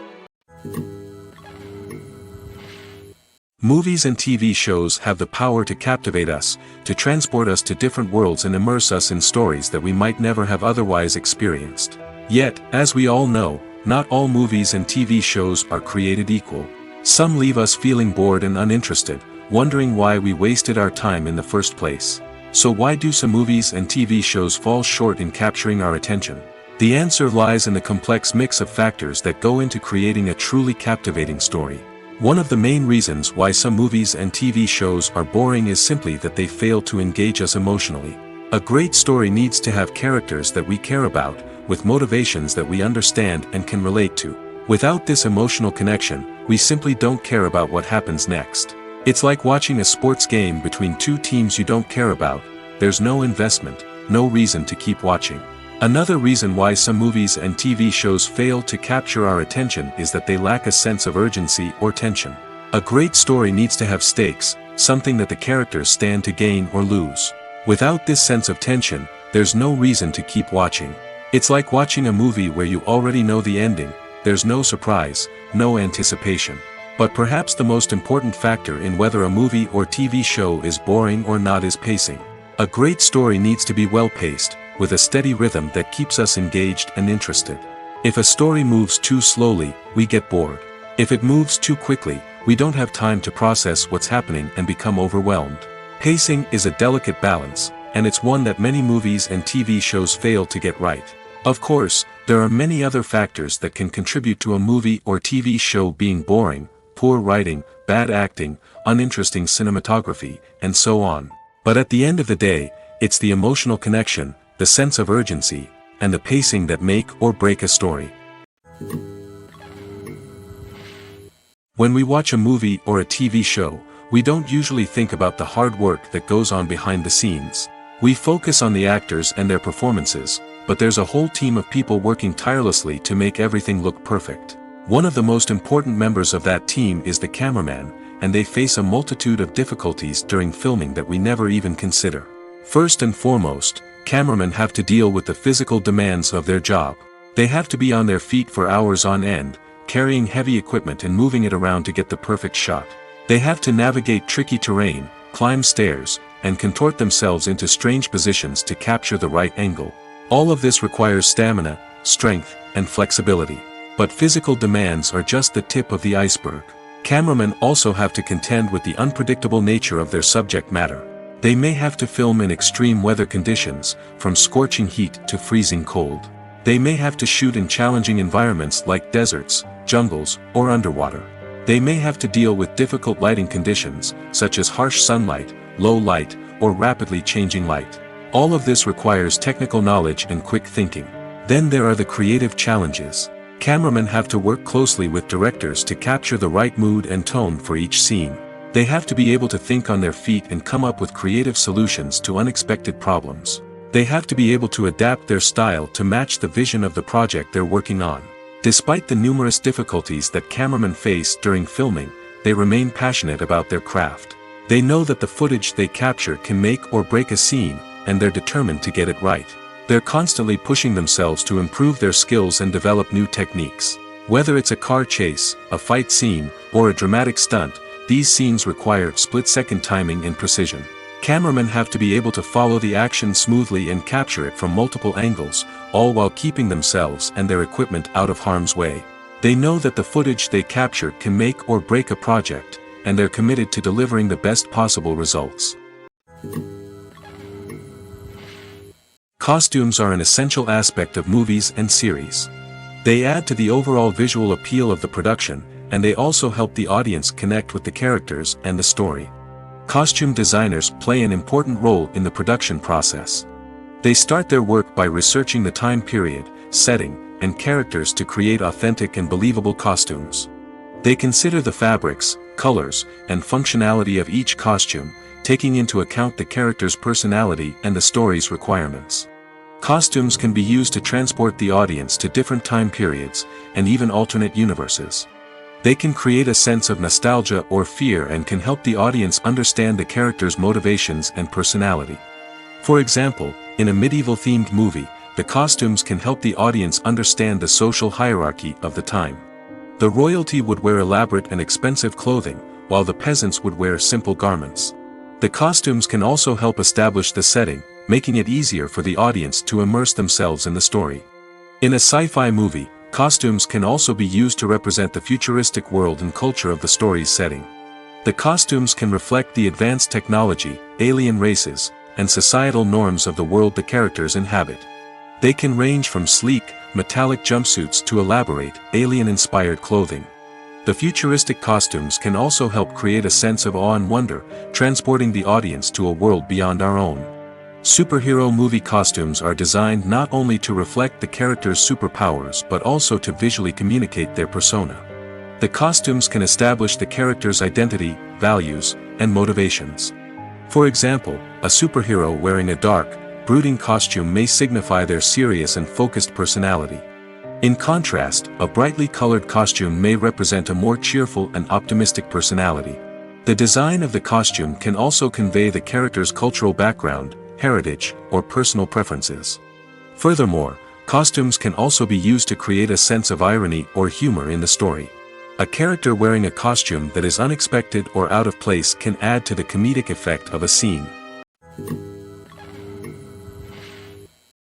Movies and TV shows have the power to captivate us, to transport us to different worlds and immerse us in stories that we might never have otherwise experienced. Yet, as we all know, not all movies and TV shows are created equal. Some leave us feeling bored and uninterested, wondering why we wasted our time in the first place. So why do some movies and TV shows fall short in capturing our attention? The answer lies in the complex mix of factors that go into creating a truly captivating story. One of the main reasons why some movies and TV shows are boring is simply that they fail to engage us emotionally. A great story needs to have characters that we care about, with motivations that we understand and can relate to. Without this emotional connection, we simply don't care about what happens next. It's like watching a sports game between two teams you don't care about. There's no investment, no reason to keep watching. Another reason why some movies and TV shows fail to capture our attention is that they lack a sense of urgency or tension. A great story needs to have stakes, something that the characters stand to gain or lose. Without this sense of tension, there's no reason to keep watching. It's like watching a movie where you already know the ending. There's no surprise, no anticipation. But perhaps the most important factor in whether a movie or TV show is boring or not is pacing. A great story needs to be well-paced, with a steady rhythm that keeps us engaged and interested. If a story moves too slowly, we get bored. If it moves too quickly, we don't have time to process what's happening and become overwhelmed. Pacing is a delicate balance, and it's one that many movies and TV shows fail to get right. Of course, there are many other factors that can contribute to a movie or TV show being boring: poor writing, bad acting, uninteresting cinematography, and so on. But at the end of the day, it's the emotional connection, the sense of urgency, and the pacing that make or break a story. When we watch a movie or a TV show, we don't usually think about the hard work that goes on behind the scenes. We focus on the actors and their performances, but there's a whole team of people working tirelessly to make everything look perfect. One of the most important members of that team is the cameraman, and they face a multitude of difficulties during filming that we never even consider. First and foremost, cameramen have to deal with the physical demands of their job. They have to be on their feet for hours on end, carrying heavy equipment and moving it around to get the perfect shot. They have to navigate tricky terrain, climb stairs, and contort themselves into strange positions to capture the right angle. All of this requires stamina, strength, and flexibility. But physical demands are just the tip of the iceberg. Cameramen also have to contend with the unpredictable nature of their subject matter. They may have to film in extreme weather conditions, from scorching heat to freezing cold. They may have to shoot in challenging environments like deserts, jungles, or underwater. They may have to deal with difficult lighting conditions, such as harsh sunlight, low light, or rapidly changing light. All of this requires technical knowledge and quick thinking. Then there are the creative challenges. Cameramen have to work closely with directors to capture the right mood and tone for each scene. They have to be able to think on their feet and come up with creative solutions to unexpected problems. They have to be able to adapt their style to match the vision of the project they're working on. Despite the numerous difficulties that cameramen face during filming, they remain passionate about their craft. They know that the footage they capture can make or break a scene, and they're determined to get it right. They're constantly pushing themselves to improve their skills and develop new techniques. Whether it's a car chase, a fight scene, or a dramatic stunt, these scenes require split-second timing and precision. Cameramen have to be able to follow the action smoothly and capture it from multiple angles, all while keeping themselves and their equipment out of harm's way. They know that the footage they capture can make or break a project, and they're committed to delivering the best possible results. Costumes are an essential aspect of movies and series. They add to the overall visual appeal of the production, and they also help the audience connect with the characters and the story. Costume designers play an important role in the production process. They start their work by researching the time period, setting, and characters to create authentic and believable costumes. They consider the fabrics, colors, and functionality of each costume, taking into account the character's personality and the story's requirements. Costumes can be used to transport the audience to different time periods, and even alternate universes. They can create a sense of nostalgia or fear and can help the audience understand the character's motivations and personality. For example, in a medieval-themed movie, the costumes can help the audience understand the social hierarchy of the time. The royalty would wear elaborate and expensive clothing, while the peasants would wear simple garments. The costumes can also help establish the setting, making it easier for the audience to immerse themselves in the story. In a sci-fi movie, costumes can also be used to represent the futuristic world and culture of the story's setting. The costumes can reflect the advanced technology, alien races, and societal norms of the world the characters inhabit. They can range from sleek, metallic jumpsuits to elaborate, alien-inspired clothing. The futuristic costumes can also help create a sense of awe and wonder, transporting the audience to a world beyond our own. Superhero movie costumes are designed not only to reflect the character's superpowers but also to visually communicate their persona. The costumes can establish the character's identity, values, and motivations. For example, a superhero wearing a dark, brooding costume may signify their serious and focused personality. In contrast, a brightly colored costume may represent a more cheerful and optimistic personality. The design of the costume can also convey the character's cultural background, heritage, or personal preferences. Furthermore, costumes can also be used to create a sense of irony or humor in the story. A character wearing a costume that is unexpected or out of place can add to the comedic effect of a scene.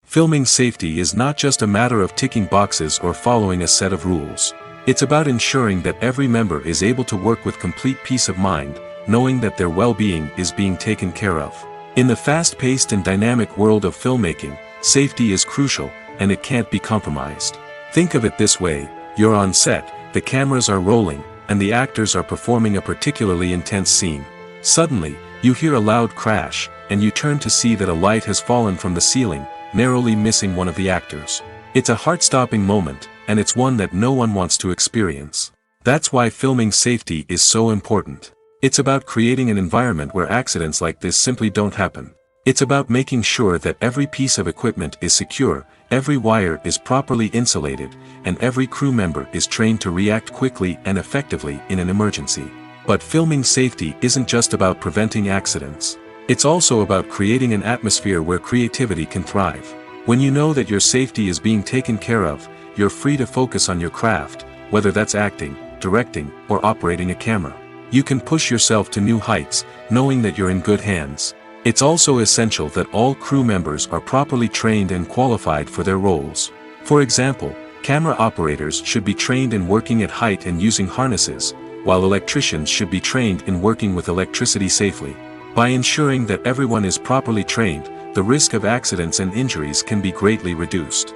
Filming safety is not just a matter of ticking boxes or following a set of rules. It's about ensuring that every member is able to work with complete peace of mind, knowing that their well-being is being taken care of. In the fast-paced and dynamic world of filmmaking, safety is crucial, and it can't be compromised. Think of it this way: you're on set, the cameras are rolling, and the actors are performing a particularly intense scene. Suddenly, you hear a loud crash, and you turn to see that a light has fallen from the ceiling, narrowly missing one of the actors. It's a heart-stopping moment, and it's one that no one wants to experience. That's why filming safety is so important. It's about creating an environment where accidents like this simply don't happen. It's about making sure that every piece of equipment is secure, every wire is properly insulated, and every crew member is trained to react quickly and effectively in an emergency. But filming safety isn't just about preventing accidents. It's also about creating an atmosphere where creativity can thrive. When you know that your safety is being taken care of, you're free to focus on your craft, whether that's acting, directing, or operating a camera. You can push yourself to new heights, knowing that you're in good hands. It's also essential that all crew members are properly trained and qualified for their roles. For example, camera operators should be trained in working at height and using harnesses, while electricians should be trained in working with electricity safely. By ensuring that everyone is properly trained, the risk of accidents and injuries can be greatly reduced.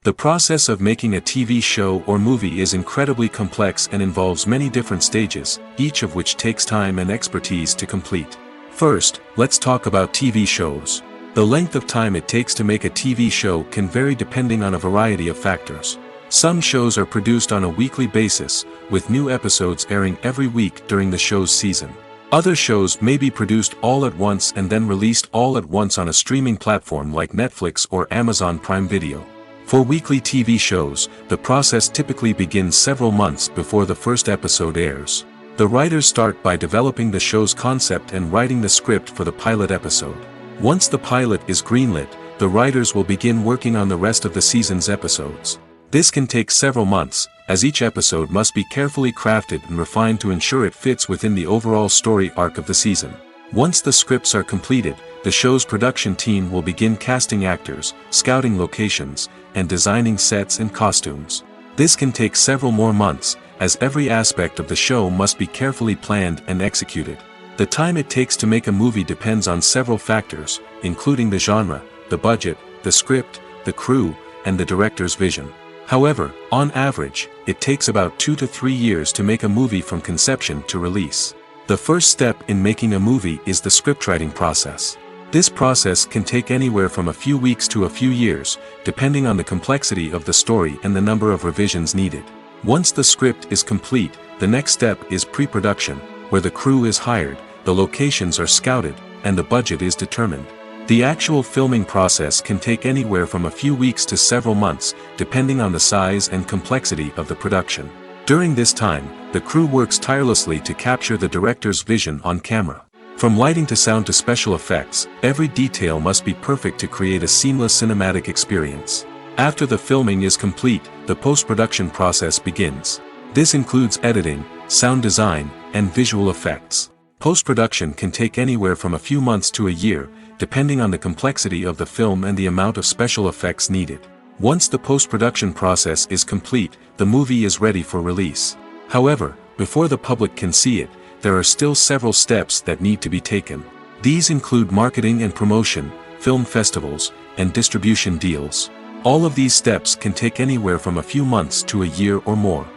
The process of making a TV show or movie is incredibly complex and involves many different stages, each of which takes time and expertise to complete. First, let's talk about TV shows. The length of time it takes to make a TV show can vary depending on a variety of factors. Some shows are produced on a weekly basis, with new episodes airing every week during the show's season. Other shows may be produced all at once and then released all at once on a streaming platform like Netflix or Amazon Prime Video. For weekly TV shows, the process typically begins several months before the first episode airs. The writers start by developing the show's concept and writing the script for the pilot episode. Once the pilot is greenlit, the writers will begin working on the rest of the season's episodes. This can take several months, as each episode must be carefully crafted and refined to ensure it fits within the overall story arc of the season. Once the scripts are completed, the show's production team will begin casting actors, scouting locations, and designing sets and costumes. This can take several more months, as every aspect of the show must be carefully planned and executed. The time it takes to make a movie depends on several factors, including the genre, the budget, the script, the crew, and the director's vision. However, on average, it takes about 2 to 3 years to make a movie from conception to release. The first step in making a movie is the scriptwriting process. This process can take anywhere from a few weeks to a few years, depending on the complexity of the story and the number of revisions needed. Once the script is complete, the next step is pre-production, where the crew is hired, the locations are scouted, and the budget is determined. The actual filming process can take anywhere from a few weeks to several months, depending on the size and complexity of the production. During this time, the crew works tirelessly to capture the director's vision on camera. From lighting to sound to special effects, every detail must be perfect to create a seamless cinematic experience. After the filming is complete, the post-production process begins. This includes editing, sound design, and visual effects. Post-production can take anywhere from a few months to a year, depending on the complexity of the film and the amount of special effects needed. Once the post-production process is complete, the movie is ready for release. However, before the public can see it, there are still several steps that need to be taken. These include marketing and promotion, film festivals, and distribution deals. All of these steps can take anywhere from a few months to a year or more.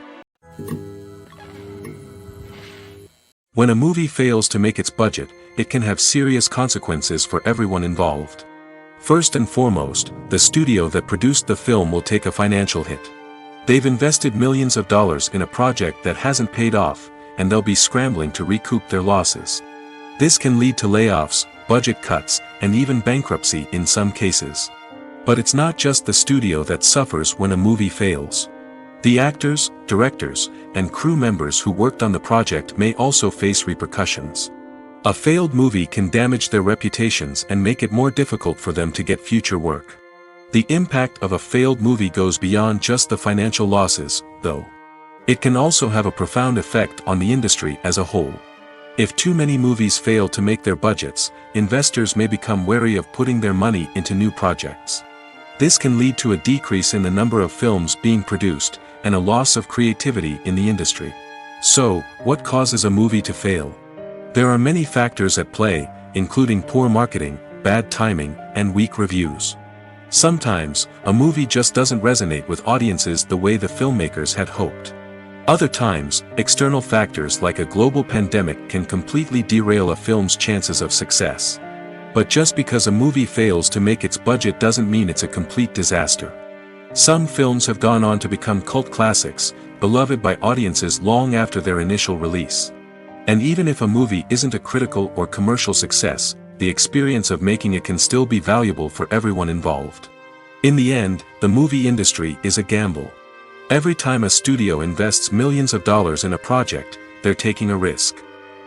When a movie fails to make its budget, it can have serious consequences for everyone involved. First and foremost, the studio that produced the film will take a financial hit. They've invested millions of dollars in a project that hasn't paid off, and they'll be scrambling to recoup their losses. This can lead to layoffs, budget cuts, and even bankruptcy in some cases. But it's not just the studio that suffers when a movie fails. The actors, directors, and crew members who worked on the project may also face repercussions. A failed movie can damage their reputations and make it more difficult for them to get future work. The impact of a failed movie goes beyond just the financial losses, though. It can also have a profound effect on the industry as a whole. If too many movies fail to make their budgets, investors may become wary of putting their money into new projects. This can lead to a decrease in the number of films being produced, and a loss of creativity in the industry. So, what causes a movie to fail? There are many factors at play, including poor marketing, bad timing, and weak reviews. Sometimes, a movie just doesn't resonate with audiences the way the filmmakers had hoped. Other times, external factors like a global pandemic can completely derail a film's chances of success. But just because a movie fails to make its budget doesn't mean it's a complete disaster. Some films have gone on to become cult classics, beloved by audiences long after their initial release. And even if a movie isn't a critical or commercial success, the experience of making it can still be valuable for everyone involved. In the end, the movie industry is a gamble. Every time a studio invests millions of dollars in a project, they're taking a risk.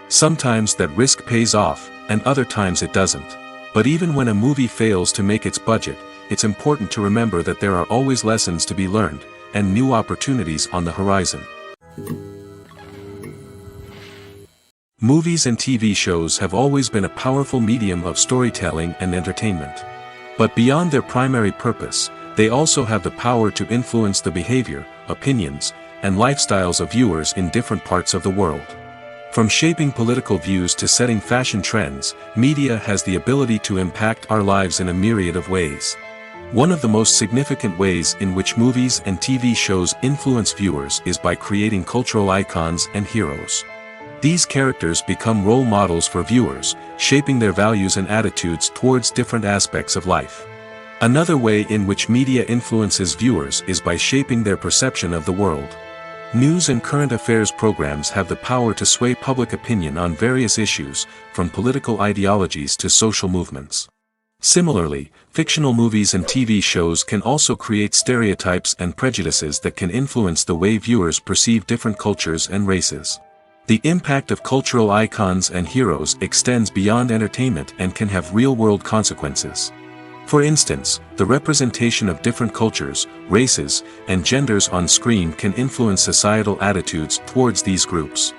Sometimes that risk pays off, and other times it doesn't. But even when a movie fails to make its budget, it's important to remember that there are always lessons to be learned, and new opportunities on the horizon. Movies and TV shows have always been a powerful medium of storytelling and entertainment. But beyond their primary purpose, they also have the power to influence the behavior, opinions, and lifestyles of viewers in different parts of the world. From shaping political views to setting fashion trends, media has the ability to impact our lives in a myriad of ways. One of the most significant ways in which movies and TV shows influence viewers is by creating cultural icons and heroes. These characters become role models for viewers, shaping their values and attitudes towards different aspects of life. Another way in which media influences viewers is by shaping their perception of the world. News and current affairs programs have the power to sway public opinion on various issues, from political ideologies to social movements. Similarly, fictional movies and TV shows can also create stereotypes and prejudices that can influence the way viewers perceive different cultures and races. The impact of cultural icons and heroes extends beyond entertainment and can have real-world consequences. For instance, the representation of different cultures, races, and genders on screen can influence societal attitudes towards these groups.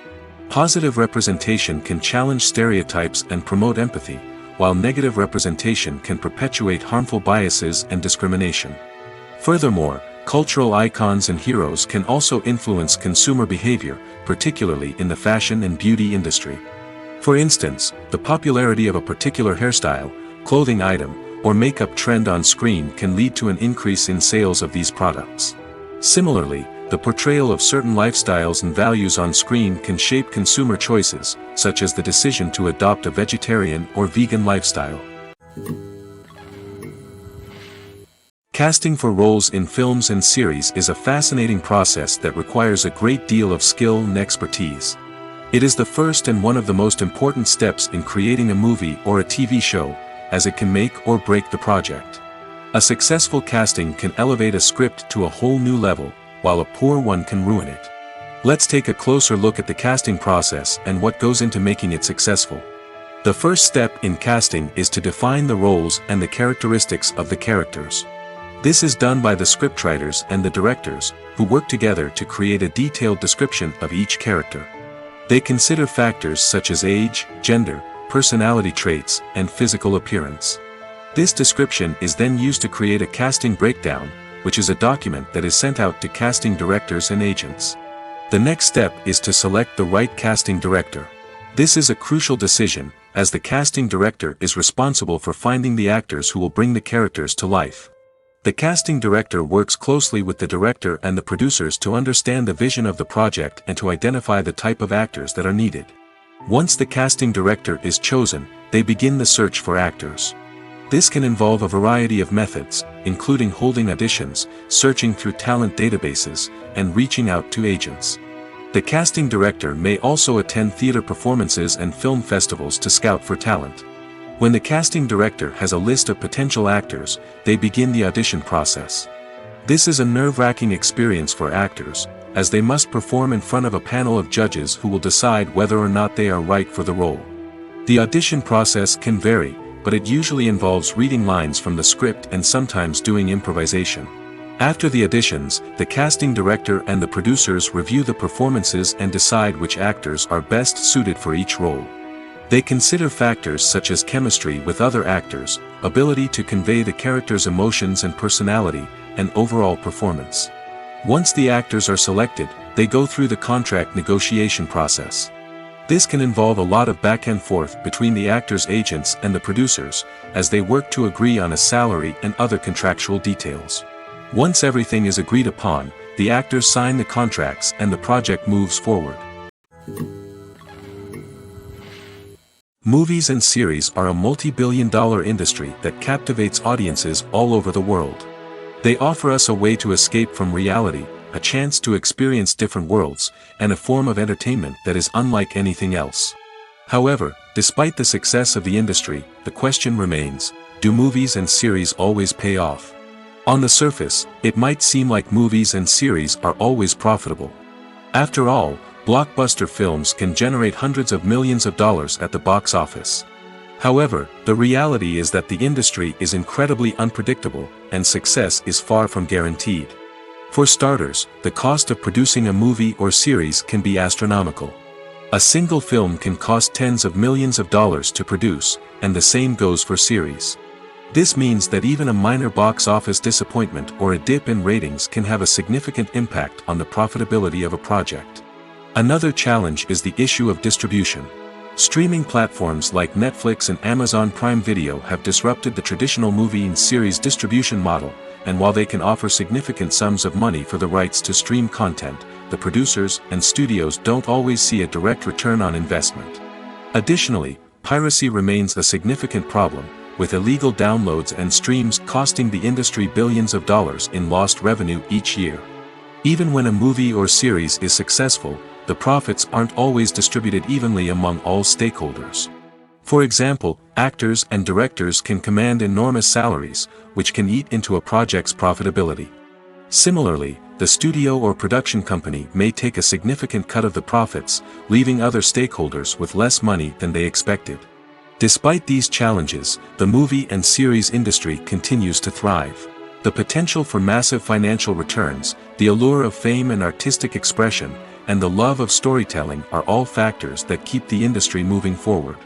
Positive representation can challenge stereotypes and promote empathy, while negative representation can perpetuate harmful biases and discrimination. Furthermore, cultural icons and heroes can also influence consumer behavior, particularly in the fashion and beauty industry. For instance, the popularity of a particular hairstyle, clothing item, or makeup trend on screen can lead to an increase in sales of these products. Similarly, the portrayal of certain lifestyles and values on screen can shape consumer choices, such as the decision to adopt a vegetarian or vegan lifestyle. Casting for roles in films and series is a fascinating process that requires a great deal of skill and expertise. It is the first and one of the most important steps in creating a movie or a TV show, as it can make or break the project. A successful casting can elevate a script to a whole new level, while a poor one can ruin it. Let's take a closer look at the casting process and what goes into making it successful. The first step in casting is to define the roles and the characteristics of the characters. This is done by the scriptwriters and the directors, who work together to create a detailed description of each character. They consider factors such as age, gender, personality traits, and physical appearance. This description is then used to create a casting breakdown, which is a document that is sent out to casting directors and agents. The next step is to select the right casting director. This is a crucial decision, as the casting director is responsible for finding the actors who will bring the characters to life. The casting director works closely with the director and the producers to understand the vision of the project and to identify the type of actors that are needed. Once the casting director is chosen, they begin the search for actors. This can involve a variety of methods, including holding auditions, searching through talent databases, and reaching out to agents. The casting director may also attend theater performances and film festivals to scout for talent. When the casting director has a list of potential actors, they begin the audition process. This is a nerve-wracking experience for actors, as they must perform in front of a panel of judges who will decide whether or not they are right for the role. The audition process can vary, but it usually involves reading lines from the script and sometimes doing improvisation. After the auditions, the casting director and the producers review the performances and decide which actors are best suited for each role. They consider factors such as chemistry with other actors, ability to convey the character's emotions and personality, and overall performance. Once the actors are selected, they go through the contract negotiation process. This can involve a lot of back and forth between the actors' agents and the producers, as they work to agree on a salary and other contractual details. Once everything is agreed upon, the actors sign the contracts and the project moves forward. Movies and series are a multi-billion-dollar industry that captivates audiences all over the world. They offer us a way to escape from reality, a chance to experience different worlds, and a form of entertainment that is unlike anything else. However, despite the success of the industry, the question remains, do movies and series always pay off? On the surface, it might seem like movies and series are always profitable. After all, blockbuster films can generate hundreds of millions of dollars at the box office. However, the reality is that the industry is incredibly unpredictable, and success is far from guaranteed. For starters, the cost of producing a movie or series can be astronomical. A single film can cost tens of millions of dollars to produce, and the same goes for series. This means that even a minor box office disappointment or a dip in ratings can have a significant impact on the profitability of a project. Another challenge is the issue of distribution. Streaming platforms like Netflix and Amazon Prime Video have disrupted the traditional movie and series distribution model, and while they can offer significant sums of money for the rights to stream content, the producers and studios don't always see a direct return on investment. Additionally, piracy remains a significant problem, with illegal downloads and streams costing the industry billions of dollars in lost revenue each year. Even when a movie or series is successful, the profits aren't always distributed evenly among all stakeholders. For example, actors and directors can command enormous salaries, which can eat into a project's profitability. Similarly, the studio or production company may take a significant cut of the profits, leaving other stakeholders with less money than they expected. Despite these challenges, the movie and series industry continues to thrive. The potential for massive financial returns, the allure of fame and artistic expression, and the love of storytelling are all factors that keep the industry moving forward.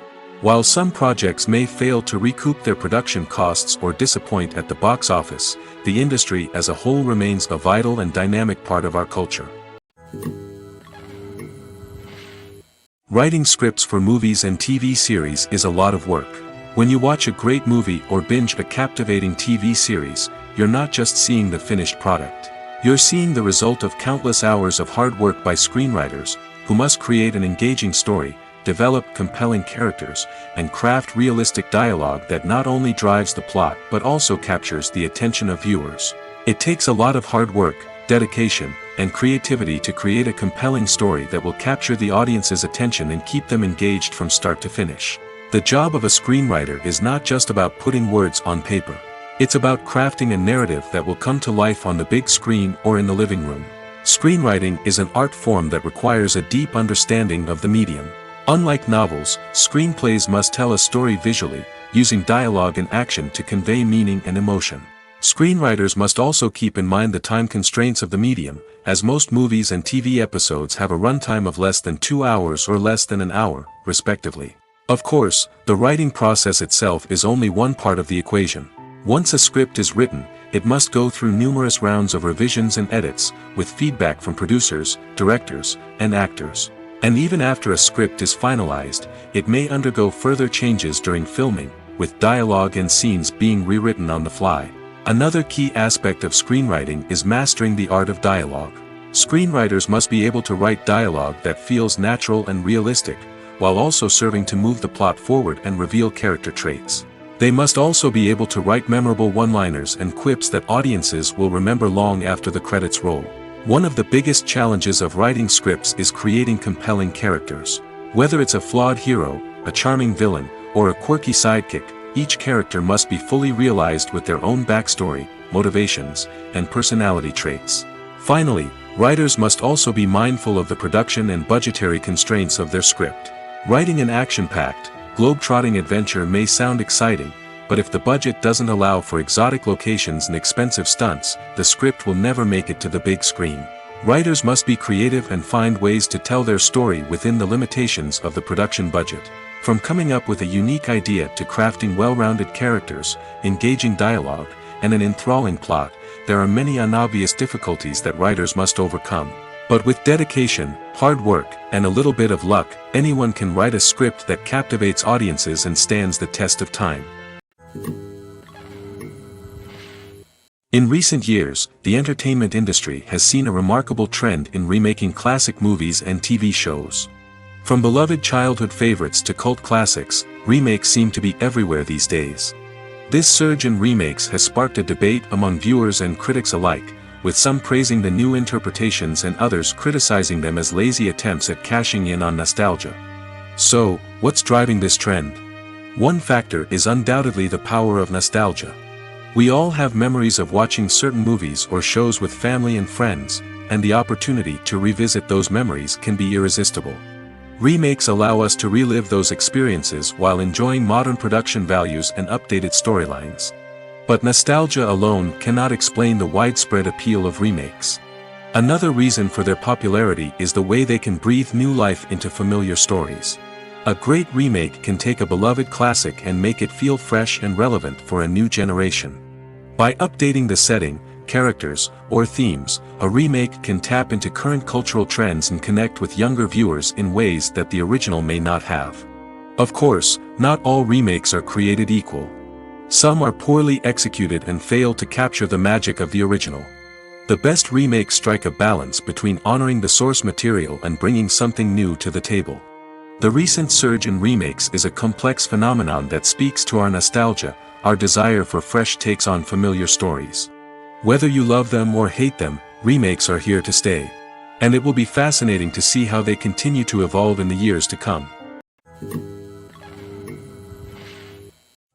While some projects may fail to recoup their production costs or disappoint at the box office, the industry as a whole remains a vital and dynamic part of our culture. Writing scripts for movies and TV series is a lot of work. When you watch a great movie or binge a captivating TV series, you're not just seeing the finished product. You're seeing the result of countless hours of hard work by screenwriters, who must create an engaging story, develop compelling characters, and craft realistic dialogue that not only drives the plot but also captures the attention of viewers. It takes a lot of hard work, dedication, and creativity to create a compelling story that will capture the audience's attention and keep them engaged from start to finish. The job of a screenwriter is not just about putting words on paper. It's about crafting a narrative that will come to life on the big screen or in the living room. Screenwriting is an art form that requires a deep understanding of the medium. Unlike novels, screenplays must tell a story visually, using dialogue and action to convey meaning and emotion. Screenwriters must also keep in mind the time constraints of the medium, as most movies and TV episodes have a runtime of less than 2 hours or less than an hour, respectively. Of course, the writing process itself is only one part of the equation. Once a script is written, it must go through numerous rounds of revisions and edits, with feedback from producers, directors, and actors. And even after a script is finalized, it may undergo further changes during filming, with dialogue and scenes being rewritten on the fly. Another key aspect of screenwriting is mastering the art of dialogue. Screenwriters must be able to write dialogue that feels natural and realistic, while also serving to move the plot forward and reveal character traits. They must also be able to write memorable one-liners and quips that audiences will remember long after the credits roll. One of the biggest challenges of writing scripts is creating compelling characters. Whether it's a flawed hero, a charming villain, or a quirky sidekick, each character must be fully realized with their own backstory, motivations, and personality traits. Finally, writers must also be mindful of the production and budgetary constraints of their script. Writing an action-packed, globe-trotting adventure may sound exciting, but if the budget doesn't allow for exotic locations and expensive stunts, the script will never make it to the big screen. Writers must be creative and find ways to tell their story within the limitations of the production budget. From coming up with a unique idea to crafting well-rounded characters, engaging dialogue, and an enthralling plot, there are many unobvious difficulties that writers must overcome. But with dedication, hard work, and a little bit of luck, anyone can write a script that captivates audiences and stands the test of time. In recent years, the entertainment industry has seen a remarkable trend in remaking classic movies and TV shows. From beloved childhood favorites to cult classics, remakes seem to be everywhere these days. This surge in remakes has sparked a debate among viewers and critics alike, with some praising the new interpretations and others criticizing them as lazy attempts at cashing in on nostalgia. So, what's driving this trend? One factor is undoubtedly the power of nostalgia. We all have memories of watching certain movies or shows with family and friends, and the opportunity to revisit those memories can be irresistible. Remakes allow us to relive those experiences while enjoying modern production values and updated storylines. But nostalgia alone cannot explain the widespread appeal of remakes. Another reason for their popularity is the way they can breathe new life into familiar stories. A great remake can take a beloved classic and make it feel fresh and relevant for a new generation. By updating the setting, characters, or themes, a remake can tap into current cultural trends and connect with younger viewers in ways that the original may not have. Of course, not all remakes are created equal. Some are poorly executed and fail to capture the magic of the original. The best remakes strike a balance between honoring the source material and bringing something new to the table. The recent surge in remakes is a complex phenomenon that speaks to our nostalgia, our desire for fresh takes on familiar stories. Whether you love them or hate them, remakes are here to stay. And it will be fascinating to see how they continue to evolve in the years to come.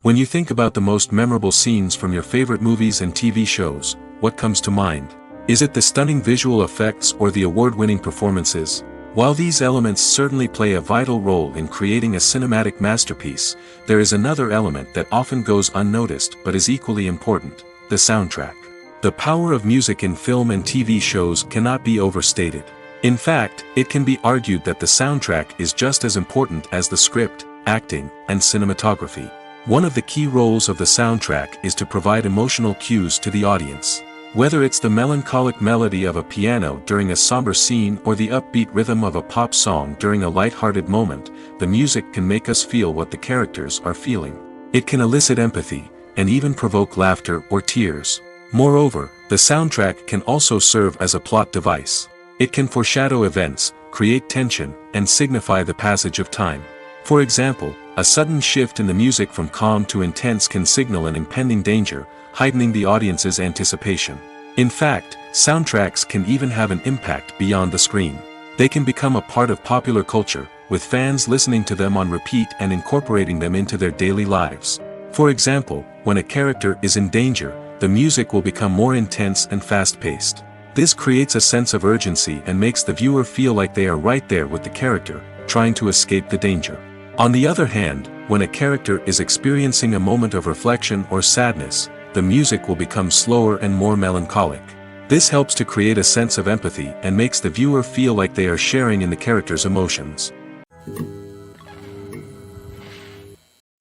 When you think about the most memorable scenes from your favorite movies and TV shows, what comes to mind? Is it the stunning visual effects or the award-winning performances? While these elements certainly play a vital role in creating a cinematic masterpiece, there is another element that often goes unnoticed but is equally important: the soundtrack. The power of music in film and TV shows cannot be overstated. In fact, it can be argued that the soundtrack is just as important as the script, acting, and cinematography. One of the key roles of the soundtrack is to provide emotional cues to the audience. Whether it's the melancholic melody of a piano during a somber scene or the upbeat rhythm of a pop song during a light-hearted moment, the music can make us feel what the characters are feeling. It can elicit empathy, and even provoke laughter or tears. Moreover, the soundtrack can also serve as a plot device. It can foreshadow events, create tension, and signify the passage of time. For example, a sudden shift in the music from calm to intense can signal an impending danger, heightening the audience's anticipation. In fact, soundtracks can even have an impact beyond the screen. They can become a part of popular culture, with fans listening to them on repeat and incorporating them into their daily lives. For example, when a character is in danger, the music will become more intense and fast-paced. This creates a sense of urgency and makes the viewer feel like they are right there with the character, trying to escape the danger. On the other hand, when a character is experiencing a moment of reflection or sadness, the music will become slower and more melancholic. This helps to create a sense of empathy and makes the viewer feel like they are sharing in the character's emotions.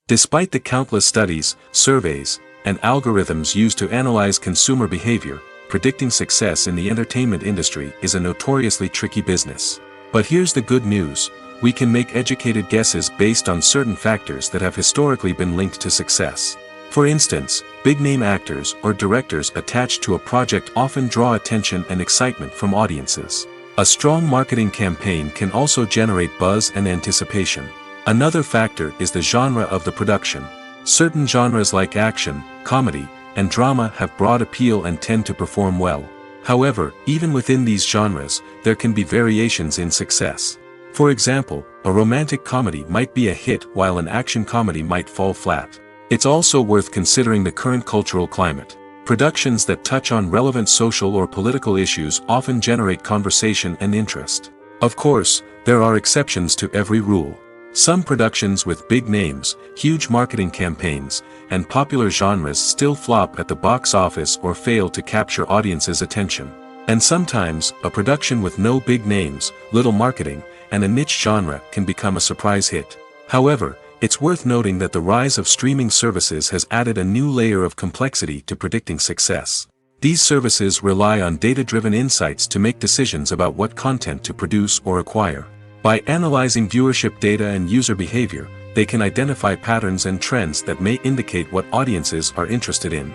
Despite the countless studies, surveys, and algorithms used to analyze consumer behavior, predicting success in the entertainment industry is a notoriously tricky business. But here's the good news: we can make educated guesses based on certain factors that have historically been linked to success. For instance, big-name actors or directors attached to a project often draw attention and excitement from audiences. A strong marketing campaign can also generate buzz and anticipation. Another factor is the genre of the production. Certain genres like action, comedy, and drama have broad appeal and tend to perform well. However, even within these genres, there can be variations in success. For example, a romantic comedy might be a hit while an action comedy might fall flat. It's also worth considering the current cultural climate. Productions that touch on relevant social or political issues often generate conversation and interest. Of course, there are exceptions to every rule. Some productions with big names, huge marketing campaigns, and popular genres still flop at the box office or fail to capture audiences' attention. And sometimes, a production with no big names, little marketing, and a niche genre can become a surprise hit. However, it's worth noting that the rise of streaming services has added a new layer of complexity to predicting success. These services rely on data-driven insights to make decisions about what content to produce or acquire. By analyzing viewership data and user behavior, they can identify patterns and trends that may indicate what audiences are interested in.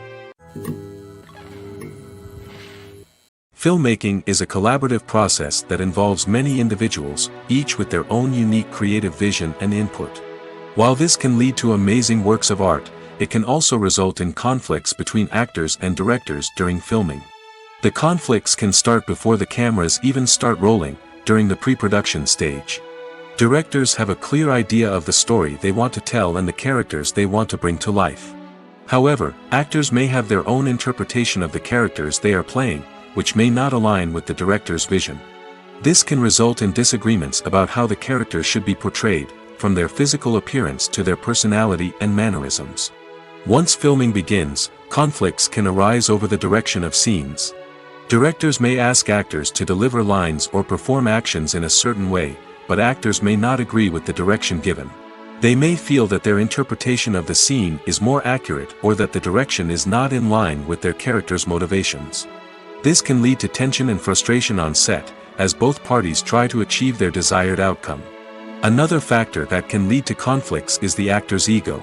Filmmaking is a collaborative process that involves many individuals, each with their own unique creative vision and input. While this can lead to amazing works of art, it can also result in conflicts between actors and directors during filming. The conflicts can start before the cameras even start rolling, during the pre-production stage. Directors have a clear idea of the story they want to tell and the characters they want to bring to life. However, actors may have their own interpretation of the characters they are playing, which may not align with the director's vision. This can result in disagreements about how the characters should be portrayed, from their physical appearance to their personality and mannerisms. Once filming begins, conflicts can arise over the direction of scenes. Directors may ask actors to deliver lines or perform actions in a certain way, but actors may not agree with the direction given. They may feel that their interpretation of the scene is more accurate or that the direction is not in line with their character's motivations. This can lead to tension and frustration on set, as both parties try to achieve their desired outcome. Another factor that can lead to conflicts is the actor's ego.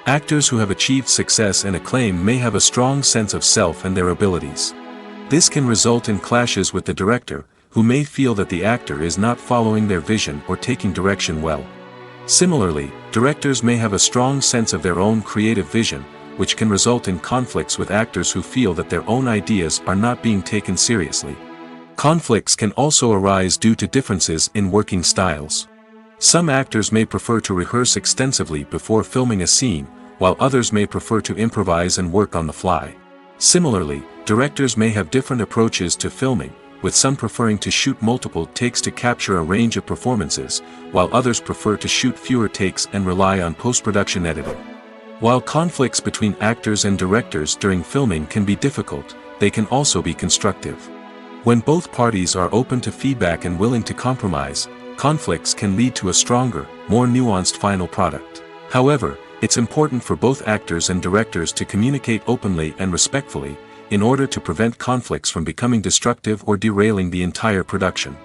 Actors who have achieved success and acclaim may have a strong sense of self and their abilities. This can result in clashes with the director, who may feel that the actor is not following their vision or taking direction well. Similarly, directors may have a strong sense of their own creative vision, which can result in conflicts with actors who feel that their own ideas are not being taken seriously. Conflicts can also arise due to differences in working styles. Some actors may prefer to rehearse extensively before filming a scene, while others may prefer to improvise and work on the fly. Similarly, directors may have different approaches to filming, with some preferring to shoot multiple takes to capture a range of performances, while others prefer to shoot fewer takes and rely on post-production editing. While conflicts between actors and directors during filming can be difficult, they can also be constructive. When both parties are open to feedback and willing to compromise, conflicts can lead to a stronger, more nuanced final product. However, it's important for both actors and directors to communicate openly and respectfully, in order to prevent conflicts from becoming destructive or derailing the entire production.